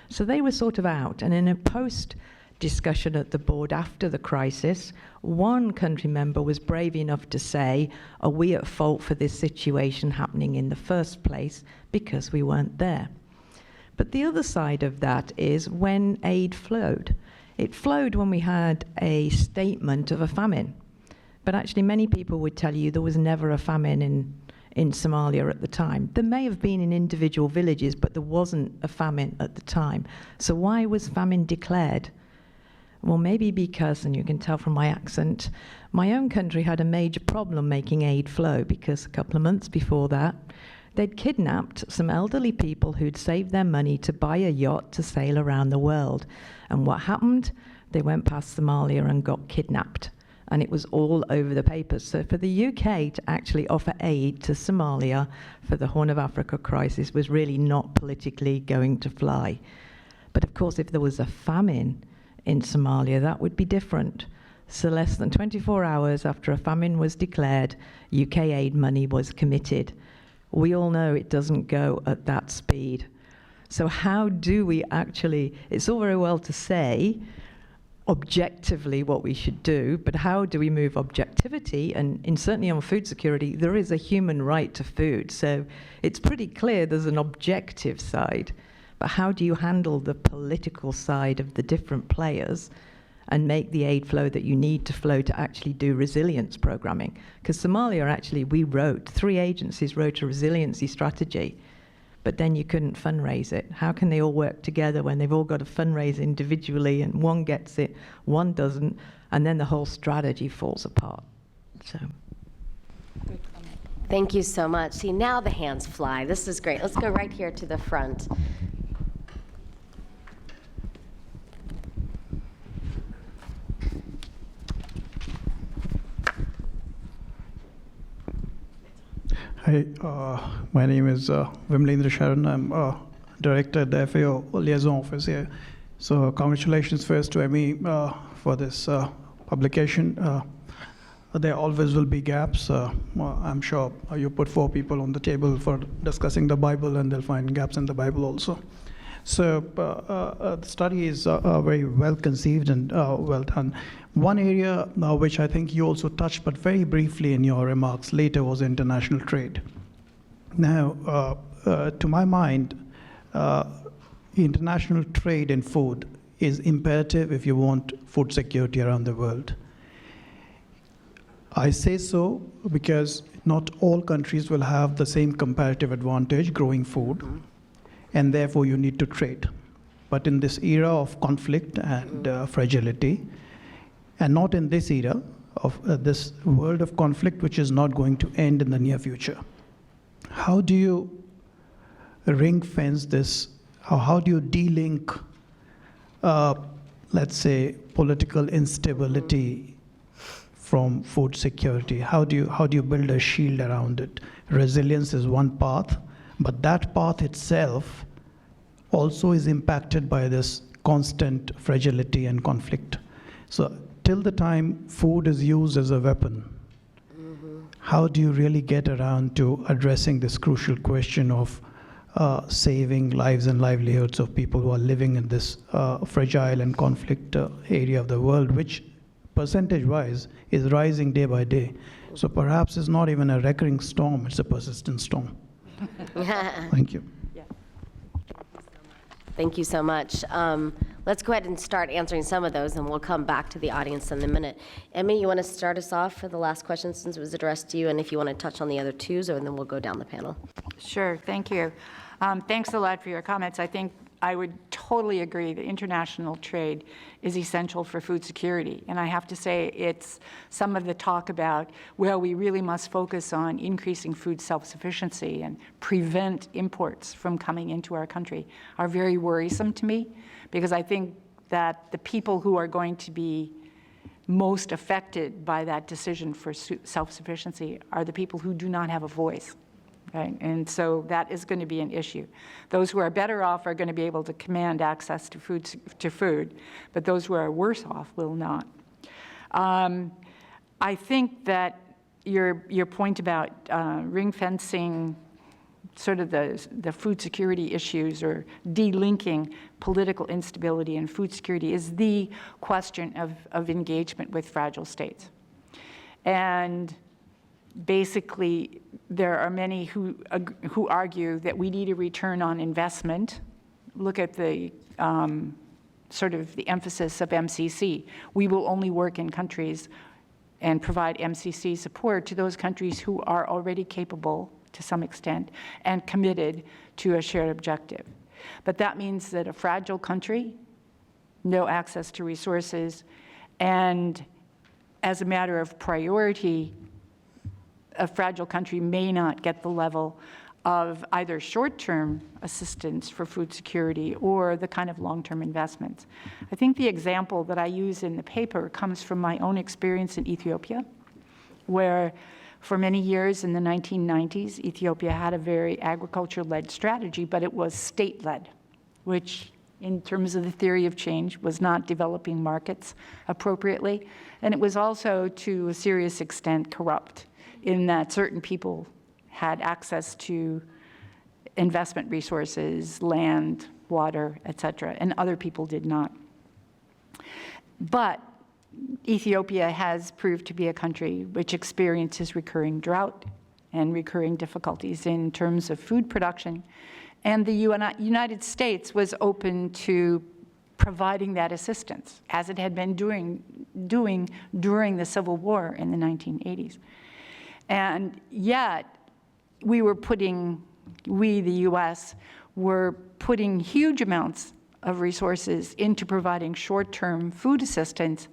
So they were sort of out. And in a post-discussion at the board after the crisis, one country member was brave enough to say, are we at fault for this situation happening in the first place because we weren't there? But the other side of that is when aid flowed. It flowed when we had a statement of a famine. But actually many people would tell you there was never a famine in Somalia at the time. There may have been in individual villages, but there wasn't a famine at the time. So why was famine declared? Well, maybe because, and you can tell from my accent, my own country had a major problem making aid flow, because a couple of months before that, they'd kidnapped some elderly people who'd saved their money to buy a yacht to sail around the world. And what happened? They went past Somalia and got kidnapped. And it was all over the papers. So for the UK to actually offer aid to Somalia for the Horn of Africa crisis was really not politically going to fly. But of course, if there was a famine in Somalia, that would be different. So less than 24 hours after a famine was declared, UK aid money was committed. We all know it doesn't go at that speed. So how do we actually, it's all very well to say objectively what we should do, but how do we move objectivity? And certainly on food security, there is a human right to food. So it's pretty clear there's an objective side. But how do you handle the political side of the different players and make the aid flow that you need to flow to actually do resilience programming? Because Somalia, actually, 3 agencies wrote a resiliency strategy, but then you couldn't fundraise it. How can they all work together when they've all got to fundraise individually and one gets it, one doesn't, and then the whole strategy falls apart? So. Thank you so much. See, now the hands fly. This is great. Let's go right here to the front. Hi, my name is Vimlendra Sharan. I'm director at the FAO Liaison Office here. So congratulations first to Emmy for this publication. There always will be gaps. I'm sure you put 4 people on the table for discussing the Bible, and they'll find gaps in the Bible also. So the study is very well conceived and well done. One area which I think you also touched, but very briefly in your remarks later, was international trade. Now, to my mind, international trade in food is imperative if you want food security around the world. I say so because not all countries will have the same comparative advantage growing food, and therefore you need to trade. But in this era of conflict and fragility, and not in this era of this world of conflict, which is not going to end in the near future, how do you ring fence this? How do you de-link, let's say, political instability from food security? How do you build a shield around it? Resilience is one path, but that path itself also is impacted by this constant fragility and conflict. So till the time food is used as a weapon, how do you really get around to addressing this crucial question of saving lives and livelihoods of people who are living in this fragile and conflict area of the world, which percentage-wise is rising day by day? So perhaps it's not even a recurring storm, it's a persistent storm. Thank you. Thank you so much. Let's go ahead and start answering some of those, and we'll come back to the audience in a minute. Emmy, you want to start us off for the last question since it was addressed to you, and if you want to touch on the other twos, and then we'll go down the panel. Sure, thank you. Thanks a lot for your comments. I think I would totally agree that international trade is essential for food security. And I have to say, it's some of the talk about, well, we really must focus on increasing food self-sufficiency and prevent imports from coming into our country are very worrisome to me, because I think that the people who are going to be most affected by that decision for self-sufficiency are the people who do not have a voice. Right? And so that is going to be an issue. Those who are better off are going to be able to command access to food, but those who are worse off will not. I think that your point about ring fencing sort of the food security issues or delinking political instability and food security is the question of engagement with fragile states. And basically, there are many who argue that we need a return on investment. Look at the sort of the emphasis of MCC. We will only work in countries and provide MCC support to those countries who are already capable, to some extent, and committed to a shared objective. But that means that a fragile country, no access to resources, and as a matter of priority, a fragile country may not get the level of either short-term assistance for food security or the kind of long-term investments. I think the example that I use in the paper comes from my own experience in Ethiopia, where for many years in the 1990s, Ethiopia had a very agriculture-led strategy, but it was state-led, which in terms of the theory of change was not developing markets appropriately. And it was also, to a serious extent, corrupt, in that certain people had access to investment resources, land, water, et cetera, and other people did not. But Ethiopia has proved to be a country which experiences recurring drought and recurring difficulties in terms of food production. And the United States was open to providing that assistance, as it had been doing during the Civil War in the 1980s. And yet, we, the US, were putting huge amounts of resources into providing short-term food assistance,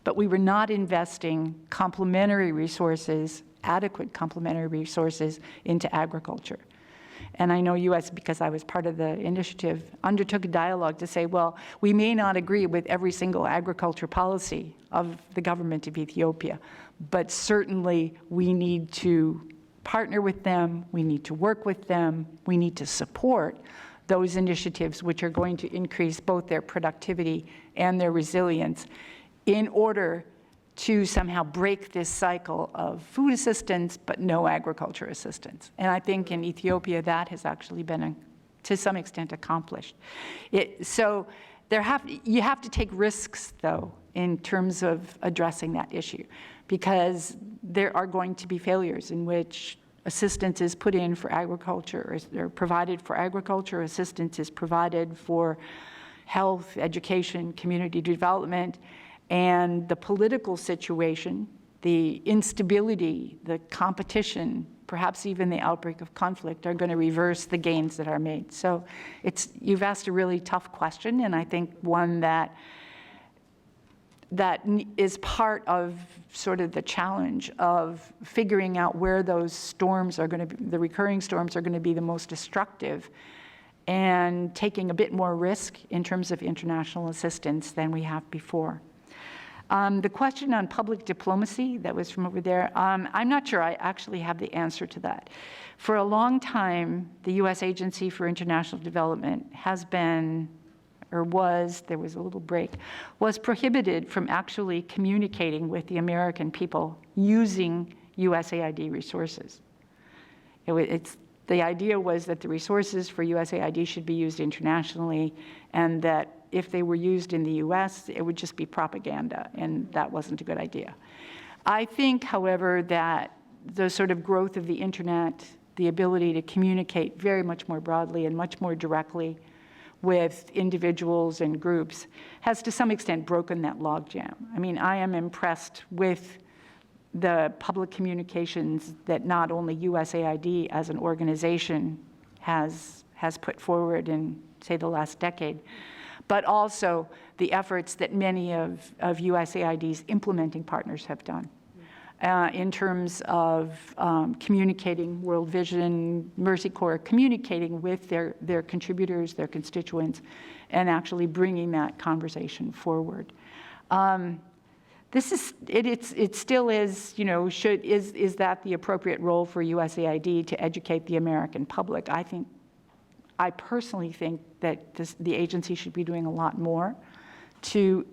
but we were not investing complementary resources, adequate complementary resources, into agriculture. And I know US, because I was part of the initiative, undertook a dialogue to say, well, we may not agree with every single agriculture policy of the government of Ethiopia, but certainly we need to partner with them, we need to work with them, we need to support those initiatives which are going to increase both their productivity and their resilience in order to somehow break this cycle of food assistance but no agriculture assistance. And I think in Ethiopia that has actually been, to some extent, accomplished. So you have to take risks, though, in terms of addressing that issue, because there are going to be failures in which assistance is put in for agriculture, or provided for agriculture, assistance is provided for health, education, community development, and the political situation, the instability, the competition, perhaps even the outbreak of conflict are going to reverse the gains that are made. So you've asked a really tough question, and I think one that is part of sort of the challenge of figuring out where those storms are going to be, the recurring storms are going to be the most destructive, and taking a bit more risk in terms of international assistance than we have before. The question on public diplomacy that was from over there, I'm not sure I actually have the answer to that. For a long time, the U.S. Agency for International Development has been, or was, there was a little break, was prohibited from actually communicating with the American people using USAID resources. The idea was that the resources for USAID should be used internationally, and that if they were used in the US, it would just be propaganda, and that wasn't a good idea. I think, however, that the sort of growth of the internet, the ability to communicate very much more broadly and much more directly with individuals and groups has to some extent broken that logjam. I mean, I am impressed with the public communications that not only USAID as an organization has put forward in, say, the last decade, but also the efforts that many of USAID's implementing partners have done in terms of communicating, World Vision, Mercy Corps, communicating with their contributors, their constituents, and actually bringing that conversation forward. It still is, you know, is that the appropriate role for USAID to educate the American public? I personally think that the agency should be doing a lot more to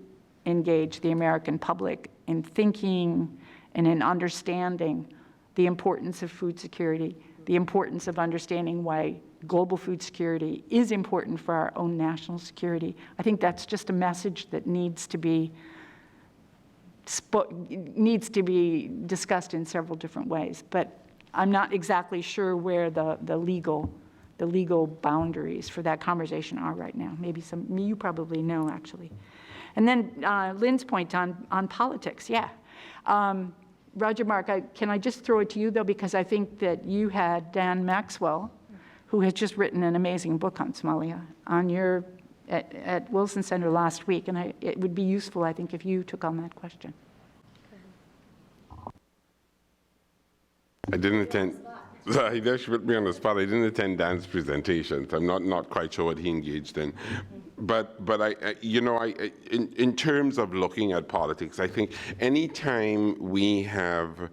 engage the American public in thinking and in understanding the importance of food security, the importance of understanding why global food security is important for our own national security. I think that's just a message that needs to be discussed in several different ways. But I'm not exactly sure where the legal boundaries for that conversation are right now. Maybe you probably know, actually. And then Lynn's point on politics, yeah. Roger Mark, can I just throw it to you, though, because I think that you had Dan Maxwell, who has just written an amazing book on Somalia, at Wilson Center last week, and it would be useful, I think, if you took on that question. I didn't attend. Sorry, they should put me on the spot. I didn't attend Dan's presentation, so I'm not quite sure what he engaged in. But in terms of looking at politics, I think any time we have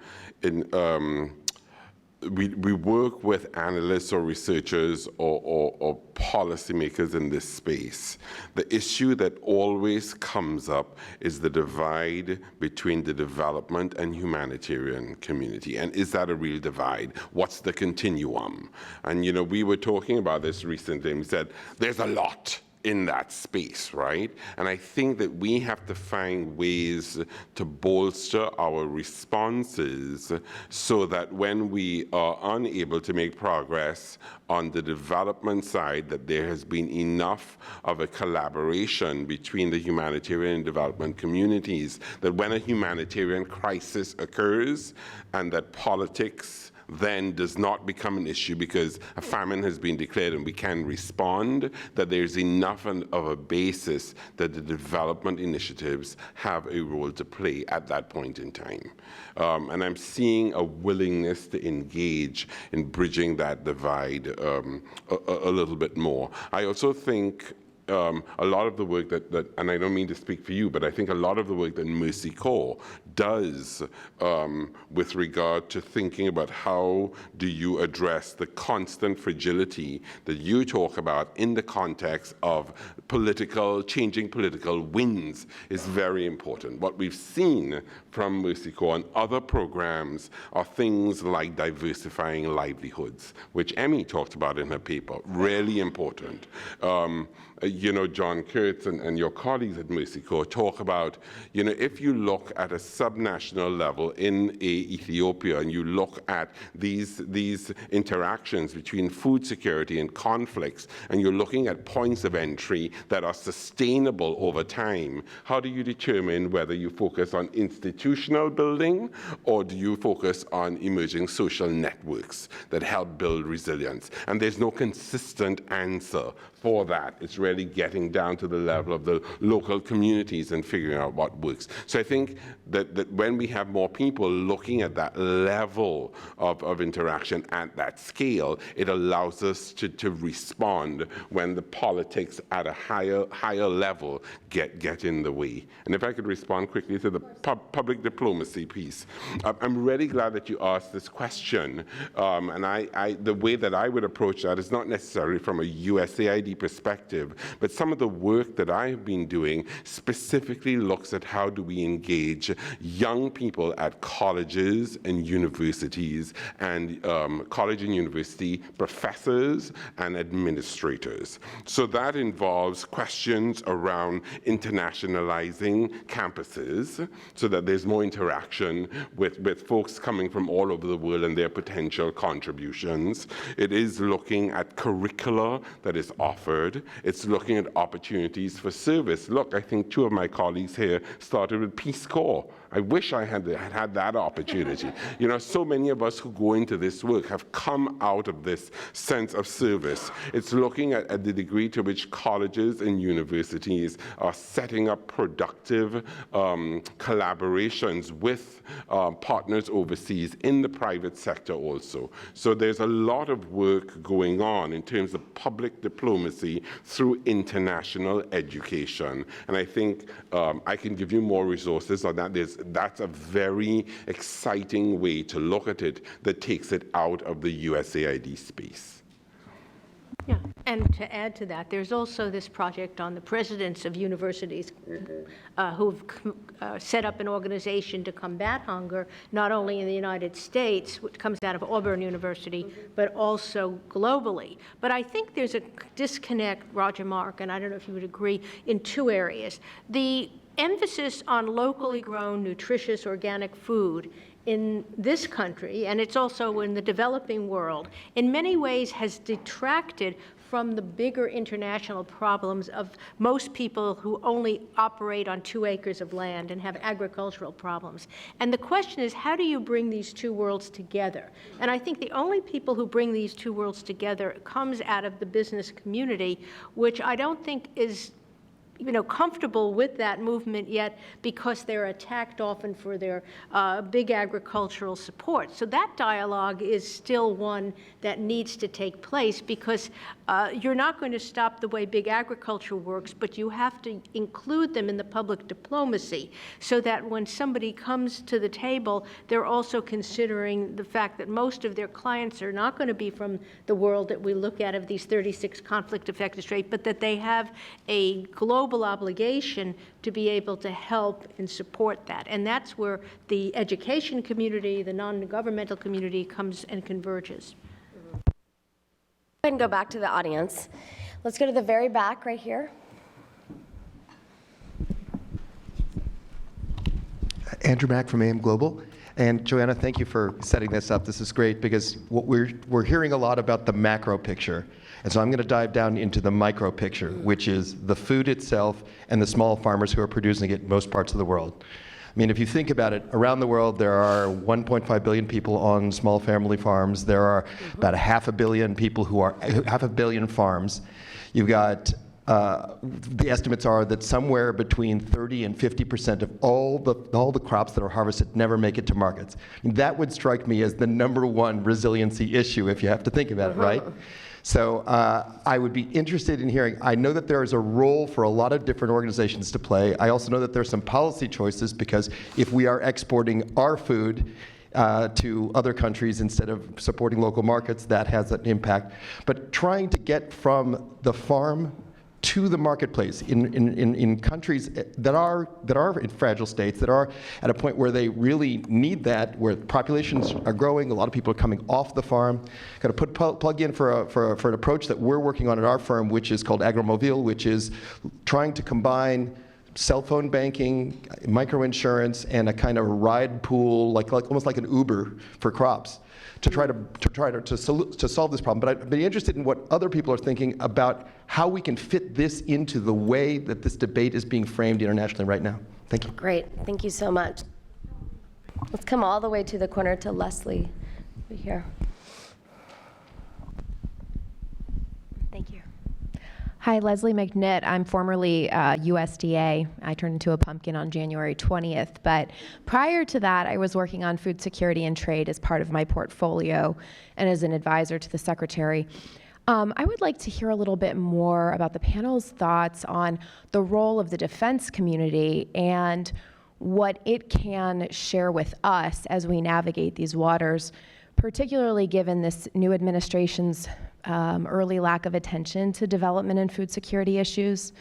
we work with analysts or researchers or policymakers in this space, the issue that always comes up is the divide between the development and humanitarian community. And is that a real divide? What's the continuum? And, you know, we were talking about this recently, and we said, there's a lot in that space, right? And I think that we have to find ways to bolster our responses so that when we are unable to make progress on the development side, that there has been enough of a collaboration between the humanitarian and development communities, that when a humanitarian crisis occurs and that politics then does not become an issue because a famine has been declared and we can respond, that there's enough of a basis that the development initiatives have a role to play at that point in time. And I'm seeing a willingness to engage in bridging that divide a little bit more. I also think a lot of the work that, and I don't mean to speak for you, but I think a lot of the work that Mercy Corps does with regard to thinking about how do you address the constant fragility that you talk about in the context of changing political winds is very important. What we've seen from Mercy Corps and other programs are things like diversifying livelihoods, which Emmy talked about in her paper, really important. You know, John Kurtz and your colleagues at Mercy Corps talk about, you know, if you look at a subnational level in Ethiopia and you look at these interactions between food security and conflicts, and you're looking at points of entry that are sustainable over time, how do you determine whether you focus on institutional building or do you focus on emerging social networks that help build resilience? And there's no consistent answer for that. It's really getting down to the level of the local communities and figuring out what works. So I think that when we have more people looking at that level of interaction at that scale, it allows us to respond when the politics at a higher level get in the way. And if I could respond quickly to the public diplomacy piece. I'm really glad that you asked this question. And the way that I would approach that is not necessarily from a USAID perspective, but some of the work that I've been doing specifically looks at how do we engage young people at colleges and universities and college and university professors and administrators. So that involves questions around internationalizing campuses so that there's more interaction with folks coming from all over the world and their potential contributions. It is looking at curricula that is offered. It's looking at opportunities for service. Look, I think two of my colleagues here started with Peace Corps. I wish I had that opportunity. You know, so many of us who go into this work have come out of this sense of service. It's looking at the degree to which colleges and universities are setting up productive collaborations with partners overseas in the private sector also. So there's a lot of work going on in terms of public diplomacy through international education. And I think I can give you more resources on that. That's a very exciting way to look at it that takes it out of the USAID space. Yeah, and to add to that, there's also this project on the presidents of universities who've set up an organization to combat hunger, not only in the United States, which comes out of Auburn University, but also globally. But I think there's a disconnect, Roger Mark, and I don't know if you would agree, in two areas. The emphasis on locally grown, nutritious, organic food in this country, and it's also in the developing world, in many ways has detracted from the bigger international problems of most people who only operate on 2 acres of land and have agricultural problems. And the question is, how do you bring these two worlds together? And I think the only people who bring these two worlds together comes out of the business community, which I don't think is comfortable with that movement yet, because they're attacked often for their big agricultural support. So that dialogue is still one that needs to take place, because you're not going to stop the way big agriculture works, but you have to include them in the public diplomacy so that when somebody comes to the table, they're also considering the fact that most of their clients are not going to be from the world that we look at of these 36 conflict-affected states, but that they have a global obligation to be able to help and support that. And that's where the education community, the non-governmental community comes and converges. Go ahead and go back to the audience. Let's go to the very back right here. Andrew Mack from AM Global. And Joanna, thank you for setting this up. This is great, because what we're hearing a lot about the macro picture. And so I'm going to dive down into the micro picture, which is the food itself and the small farmers who are producing it in most parts of the world. I mean, if you think about it, around the world, there are 1.5 billion people on small family farms. There are about 500 million people who are 500 million farms. You've got the estimates are that somewhere between 30 and 50% of all the crops that are harvested never make it to markets. That would strike me as the #1 resiliency issue, if you have to think about it, right? So I would be interested in hearing, I know that there is a role for a lot of different organizations to play. I also know that there's some policy choices, because if we are exporting our food to other countries instead of supporting local markets, that has an impact. But trying to get from the farm to the marketplace in countries that are in fragile states, that are at a point where they really need that, where populations are growing, a lot of people are coming off the farm. Got to plug in for an approach that we're working on at our firm, which is called Agromobile, which is trying to combine cell phone banking, microinsurance, and a kind of ride pool, like almost like an Uber for crops, to try to solve this problem. But I'd be interested in what other people are thinking about how we can fit this into the way that this debate is being framed internationally right now. Thank you. Great, thank you so much. Let's come all the way to the corner to Leslie over here. Thank you. Hi, Leslie McNitt. I'm formerly USDA. I turned into a pumpkin on January 20th. But prior to that, I was working on food security and trade as part of my portfolio and as an advisor to the Secretary. I would like to hear a little bit more about the panel's thoughts on the role of the defense community and what it can share with us as we navigate these waters, particularly given this new administration's early lack of attention to development and food security issues.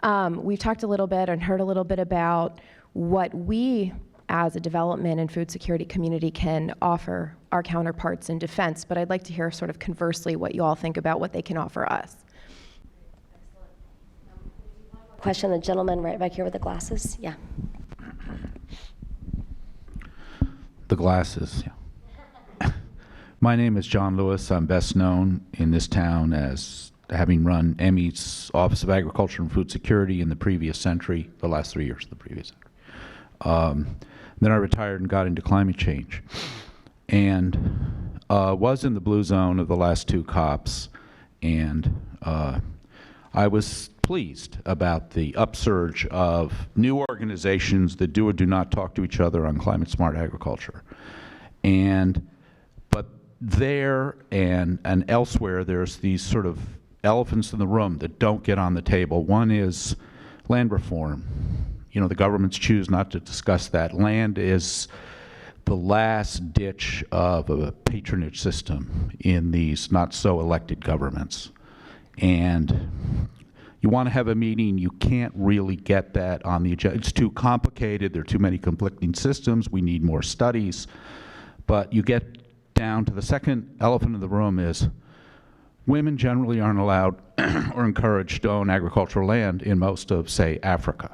We've talked a little bit and heard a little bit about what we as a development and food security community can offer our counterparts in defense, but I'd like to hear sort of conversely what you all think about what they can offer us. Question, the gentleman right back here with the glasses. Yeah. The glasses, yeah. My name is John Lewis. I'm best known in this town as having run Emmy's Office of Agriculture and Food Security in the previous century, the last 3 years of the previous century. Then I retired and got into climate change, and was in the blue zone of the last 2 COPs, and I was pleased about the upsurge of new organizations that do or do not talk to each other on climate-smart agriculture. But there and elsewhere, there's these sort of elephants in the room that don't get on the table. One is land reform. You know, the governments choose not to discuss that. Land is the last ditch of a patronage system in these not-so-elected governments. And you want to have a meeting, you can't really get that on the agenda. It's too complicated, there are too many conflicting systems, we need more studies. But you get down to the second elephant in the room is women generally aren't allowed or encouraged to own agricultural land in most of, say, Africa,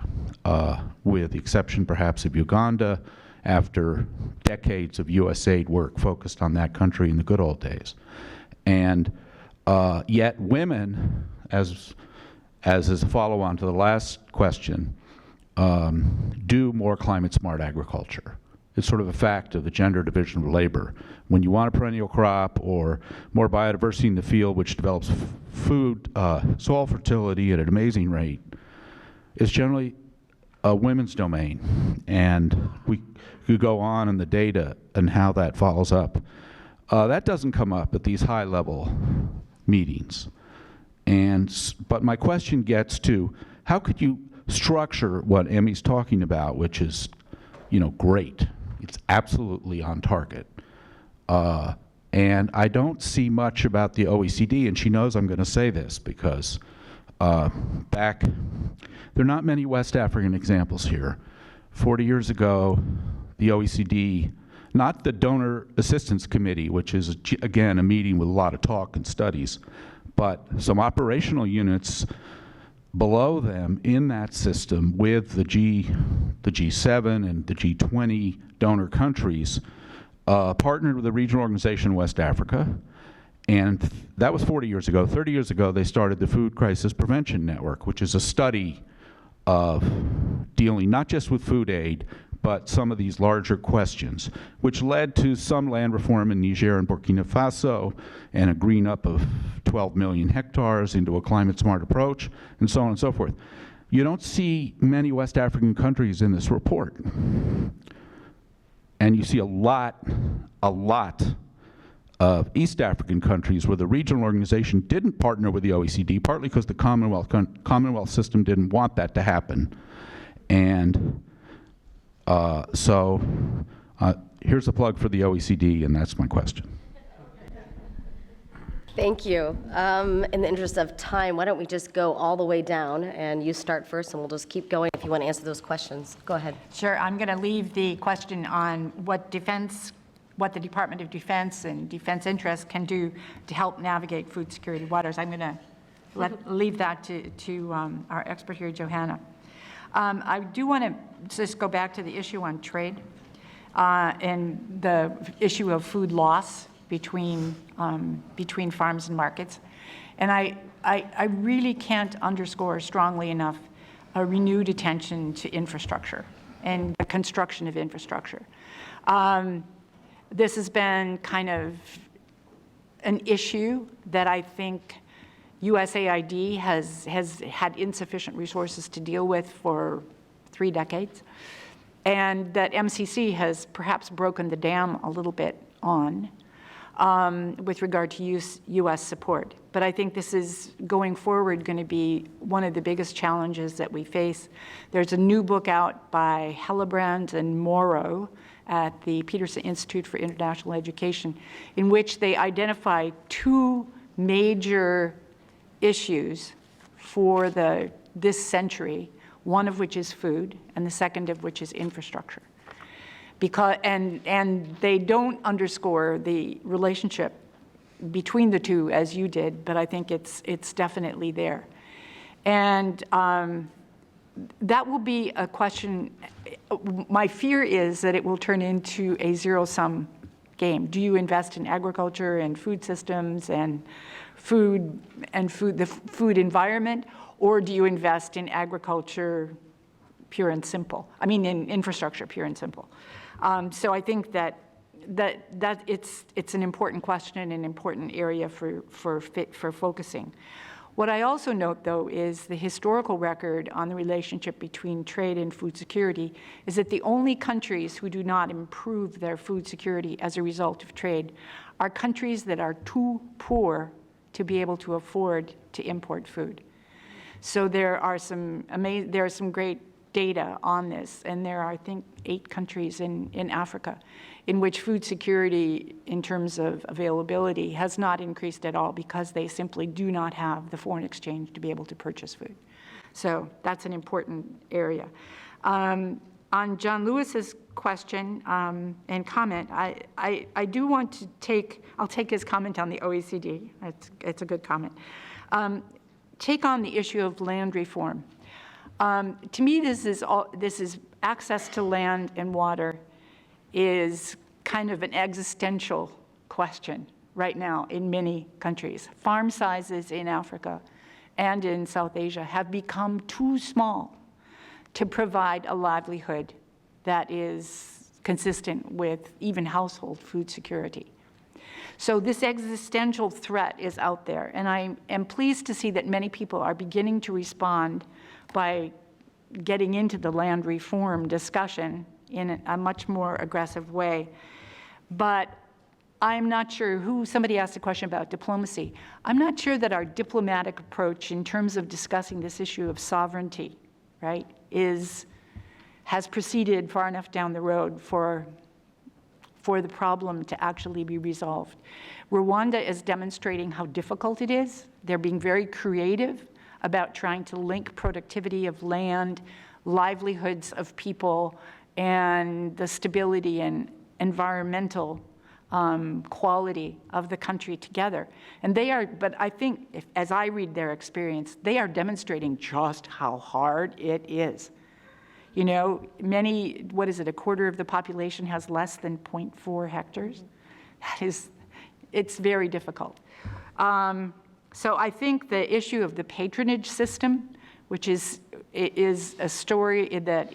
with the exception perhaps of Uganda, after decades of USAID work focused on that country in the good old days. And yet women, as is a follow-on to the last question, do more climate-smart agriculture. It's sort of a fact of the gender division of labor. When you want a perennial crop or more biodiversity in the field, which develops food, soil fertility at an amazing rate, it's generally a women's domain. And we could go on in the data and how that follows up. That doesn't come up at these high-level meetings. But my question gets to, how could you structure what Emmy's talking about, which is, you know, great. It's absolutely on target. And I don't see much about the OECD, and she knows I'm going to say this because there are not many West African examples here. 40 years ago, the OECD, not the Donor Assistance Committee, which is, again, a meeting with a lot of talk and studies, but some operational units below them in that system with the G7 and the G20 donor countries partnered with a regional organization in West Africa, and that was 40 years ago. 30 years ago, they started the Food Crisis Prevention Network, which is a study of dealing not just with food aid, but some of these larger questions, which led to some land reform in Niger and Burkina Faso and a green up of 12 million hectares into a climate-smart approach, and so on and so forth. You don't see many West African countries in this report. And you see a lot of East African countries where the regional organization didn't partner with the OECD, partly because the Commonwealth system didn't want that to happen. And here's a plug for the OECD, and that's my question. Thank you. In the interest of time, why don't we just go all the way down, and you start first, and we'll just keep going if you want to answer those questions. Go ahead. Sure. I'm going to leave the question on what the Department of Defense and defense interests can do to help navigate food security waters. I'm going to leave that to our expert here, Johanna. I do want to just go back to the issue on trade and the issue of food loss between farms and markets. And I really can't underscore strongly enough a renewed attention to infrastructure and the construction of infrastructure. This has been kind of an issue that I think USAID has had insufficient resources to deal with for 3 decades, and that MCC has perhaps broken the dam a little bit on with regard to U.S. support. But I think this is, going forward, going to be one of the biggest challenges that we face. There's a new book out by Hellebrand and Morrow at the Peterson Institute for International Education, in which they identify 2 major issues for this century, one of which is food, and the second of which is infrastructure. Because, and they don't underscore the relationship between the two as you did, but I think it's definitely there. And that will be a question. My fear is that it will turn into a zero-sum game. Do you invest in agriculture and food systems and the food environment, or do you invest in agriculture pure and simple? I mean, in infrastructure pure and simple. So I think that it's an important question and an important area for focusing. What I also note, though, is the historical record on the relationship between trade and food security is that the only countries who do not improve their food security as a result of trade are countries that are too poor to be able to afford to import food. So there are some great data on this, and there are, I think, 8 countries in Africa in which food security in terms of availability has not increased at all because they simply do not have the foreign exchange to be able to purchase food. So that's an important area. On John Lewis's question and comment, I do want to I'll take his comment on the OECD. It's a good comment. Take on the issue of land reform. To me, this is access to land and water is kind of an existential question right now in many countries. Farm sizes in Africa and in South Asia have become too small to provide a livelihood that is consistent with even household food security. So this existential threat is out there, and I am pleased to see that many people are beginning to respond by getting into the land reform discussion in a much more aggressive way. But I'm not sure somebody asked a question about diplomacy. I'm not sure that our diplomatic approach in terms of discussing this issue of sovereignty, right, has proceeded far enough down the road for the problem to actually be resolved. Rwanda is demonstrating how difficult it is. They're being very creative about trying to link productivity of land, livelihoods of people, and the stability and environmental quality of the country together. And but I think, as I read their experience, they are demonstrating just how hard it is. You know, what is it, a quarter of the population has less than 0.4 hectares? It's very difficult. So I think the issue of the patronage system, which is a story that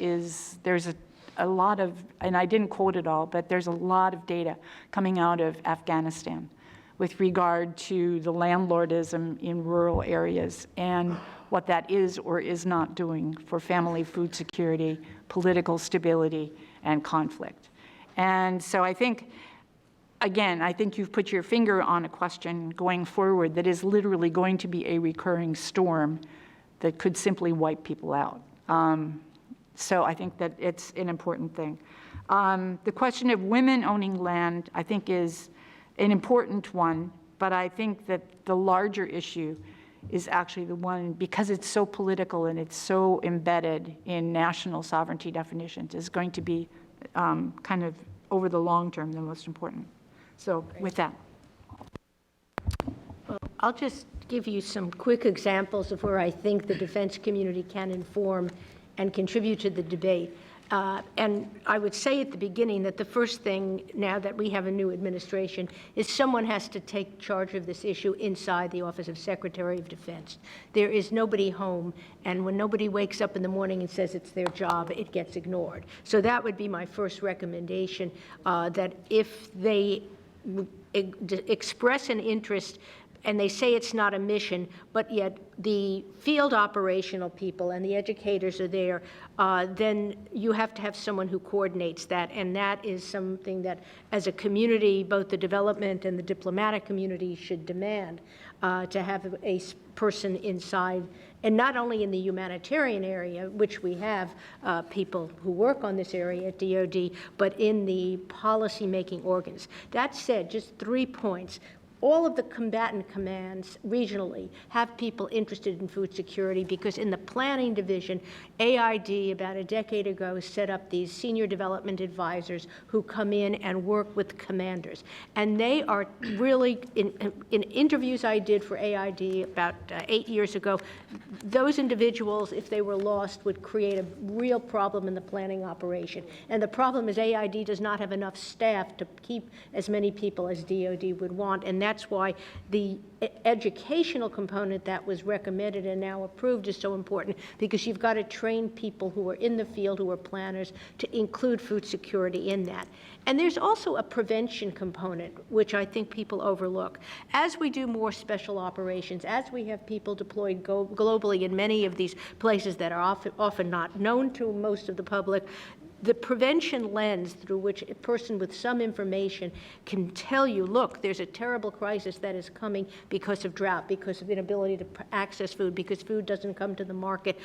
there's a lot of, and I didn't quote it all, but there's a lot of data coming out of Afghanistan with regard to the landlordism in rural areas and what that is or is not doing for family food security, political stability, and conflict. And so I think, again, I think you've put your finger on a question going forward that is literally going to be a recurring storm that could simply wipe people out. So I think that it's an important thing. The question of women owning land, I think, is an important one, but I think that the larger issue is actually the one, because it's so political and it's so embedded in national sovereignty definitions, is going to be kind of, over the long term, the most important. So with that. Well, I'll just give you some quick examples of where I think the defense community can inform and contribute to the debate. And I would say at the beginning that the first thing, now that we have a new administration, is someone has to take charge of this issue inside the Office of Secretary of Defense. There is nobody home, and when nobody wakes up in the morning and says it's their job, it gets ignored. So that would be my first recommendation, that if they express an interest and they say it's not a mission, but yet the field operational people and the educators are there, then you have to have someone who coordinates that, and that is something that, as a community, both the development and the diplomatic community should demand, to have a person inside, and not only in the humanitarian area, which we have people who work on this area at DoD, but in the policy-making organs. That said, just 3 points. All of the combatant commands regionally have people interested in food security, because in the planning division, AID about a decade ago set up these senior development advisors who come in and work with commanders. And they are really, in interviews I did for AID about 8 years ago, those individuals, if they were lost, would create a real problem in the planning operation. And the problem is AID does not have enough staff to keep as many people as DoD would want, and that's why the educational component that was recommended and now approved is so important, because you've got to train people who are in the field, who are planners, to include food security in that. And there's also a prevention component, which I think people overlook. As we do more special operations, as we have people deployed globally in many of these places that are often not known to most of the public, the prevention lens through which a person with some information can tell you, look, there's a terrible crisis that is coming because of drought, because of inability to access food, because food doesn't come to the market,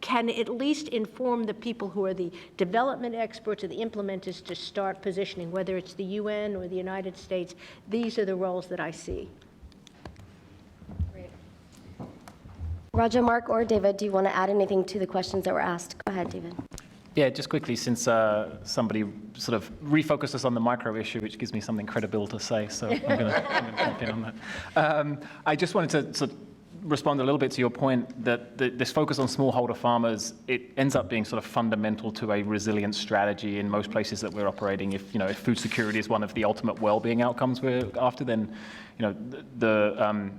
can at least inform the people who are the development experts or the implementers to start positioning, whether it's the UN or the United States. These are the roles that I see. Great. Roger, Mark, or David, do you want to add anything to the questions that were asked? Go ahead, David. Yeah, just quickly, since somebody sort of refocused us on the micro issue, which gives me something credible to say, so I'm going to jump in on that. I just wanted to sort of respond a little bit to your point that this focus on smallholder farmers, it ends up being sort of fundamental to a resilient strategy in most places that we're operating. If food security is one of the ultimate well-being outcomes we're after, then the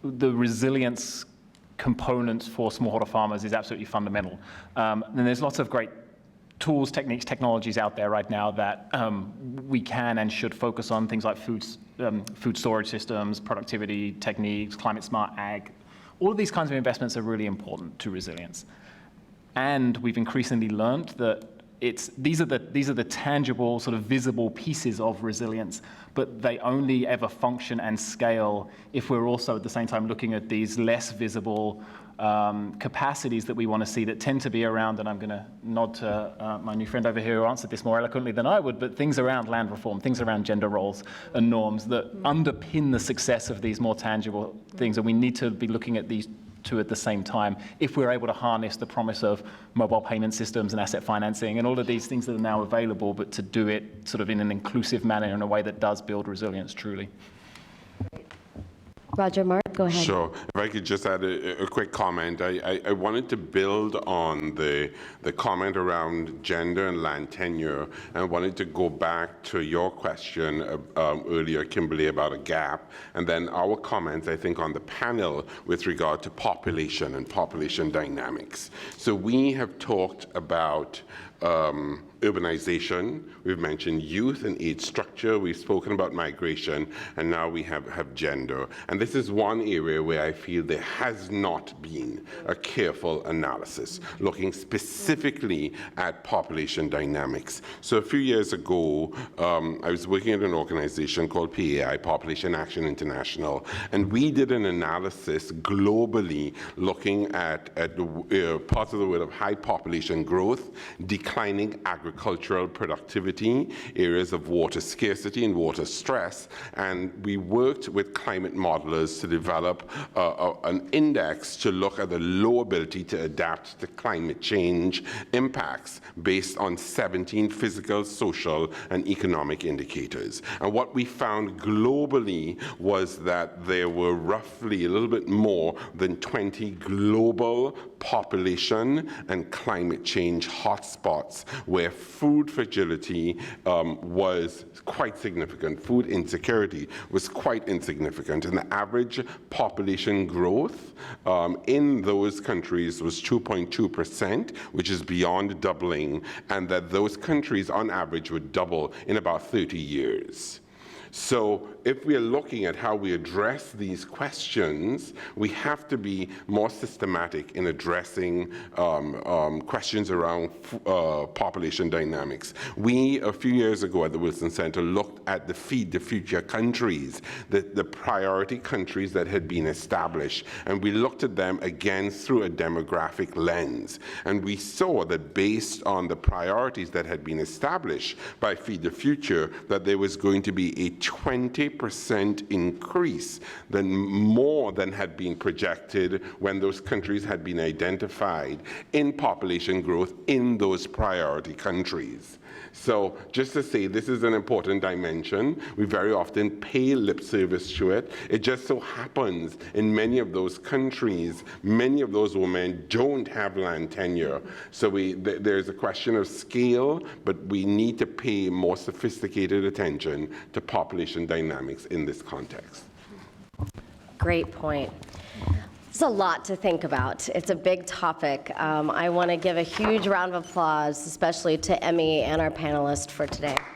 resilience components for smallholder farmers is absolutely fundamental. And there's lots of great tools, techniques, technologies out there right now that we can and should focus on, things like food storage systems, productivity techniques, climate smart ag. All of these kinds of investments are really important to resilience. And we've increasingly learned that these are the tangible, sort of visible pieces of resilience, but they only ever function and scale if we're also at the same time looking at these less visible capacities that we want to see that tend to be around, and I'm going to nod to my new friend over here who answered this more eloquently than I would, but things around land reform, things around gender roles and norms that underpin the success of these more tangible things, and we need to be looking at these two at the same time if we're able to harness the promise of mobile payment systems and asset financing and all of these things that are now available, but to do it sort of in an inclusive manner in a way that does build resilience truly. Roger, Mark, go ahead. Sure. If I could just add a quick comment. I wanted to build on the comment around gender and land tenure, and wanted to go back to your question earlier, Kimberly, about a gap, and then our comments, I think, on the panel with regard to population and population dynamics. So we have talked about urbanization, we've mentioned youth and age structure, we've spoken about migration, and now we have gender. And this is one area where I feel there has not been a careful analysis, looking specifically at population dynamics. So a few years ago, I was working at an organization called PAI, Population Action International, and we did an analysis globally looking at parts of the world of high population growth, declining agricultural productivity, areas of water scarcity and water stress, and we worked with climate modelers to develop an index to look at the low ability to adapt to climate change impacts based on 17 physical, social, and economic indicators. And what we found globally was that there were roughly a little bit more than 20 global population and climate change hotspots where food fragility was quite significant. Food insecurity was quite insignificant, and the average population growth in those countries was 2.2%, which is beyond doubling, and that those countries on average would double in about 30 years. So if we are looking at how we address these questions, we have to be more systematic in addressing questions around population dynamics. We, a few years ago at the Wilson Center, looked at the Feed the Future countries, the priority countries that had been established, and we looked at them again through a demographic lens. And we saw that based on the priorities that had been established by Feed the Future, that there was going to be a 20% increase, more than had been projected when those countries had been identified in population growth in those priority countries. So just to say, this is an important dimension. We very often pay lip service to it. It just so happens in many of those countries, many of those women don't have land tenure. So there's a question of scale, but we need to pay more sophisticated attention to population dynamics in this context. Great point. There's a lot to think about. It's a big topic. I want to give a huge round of applause, especially to Emmy and our panelists for today.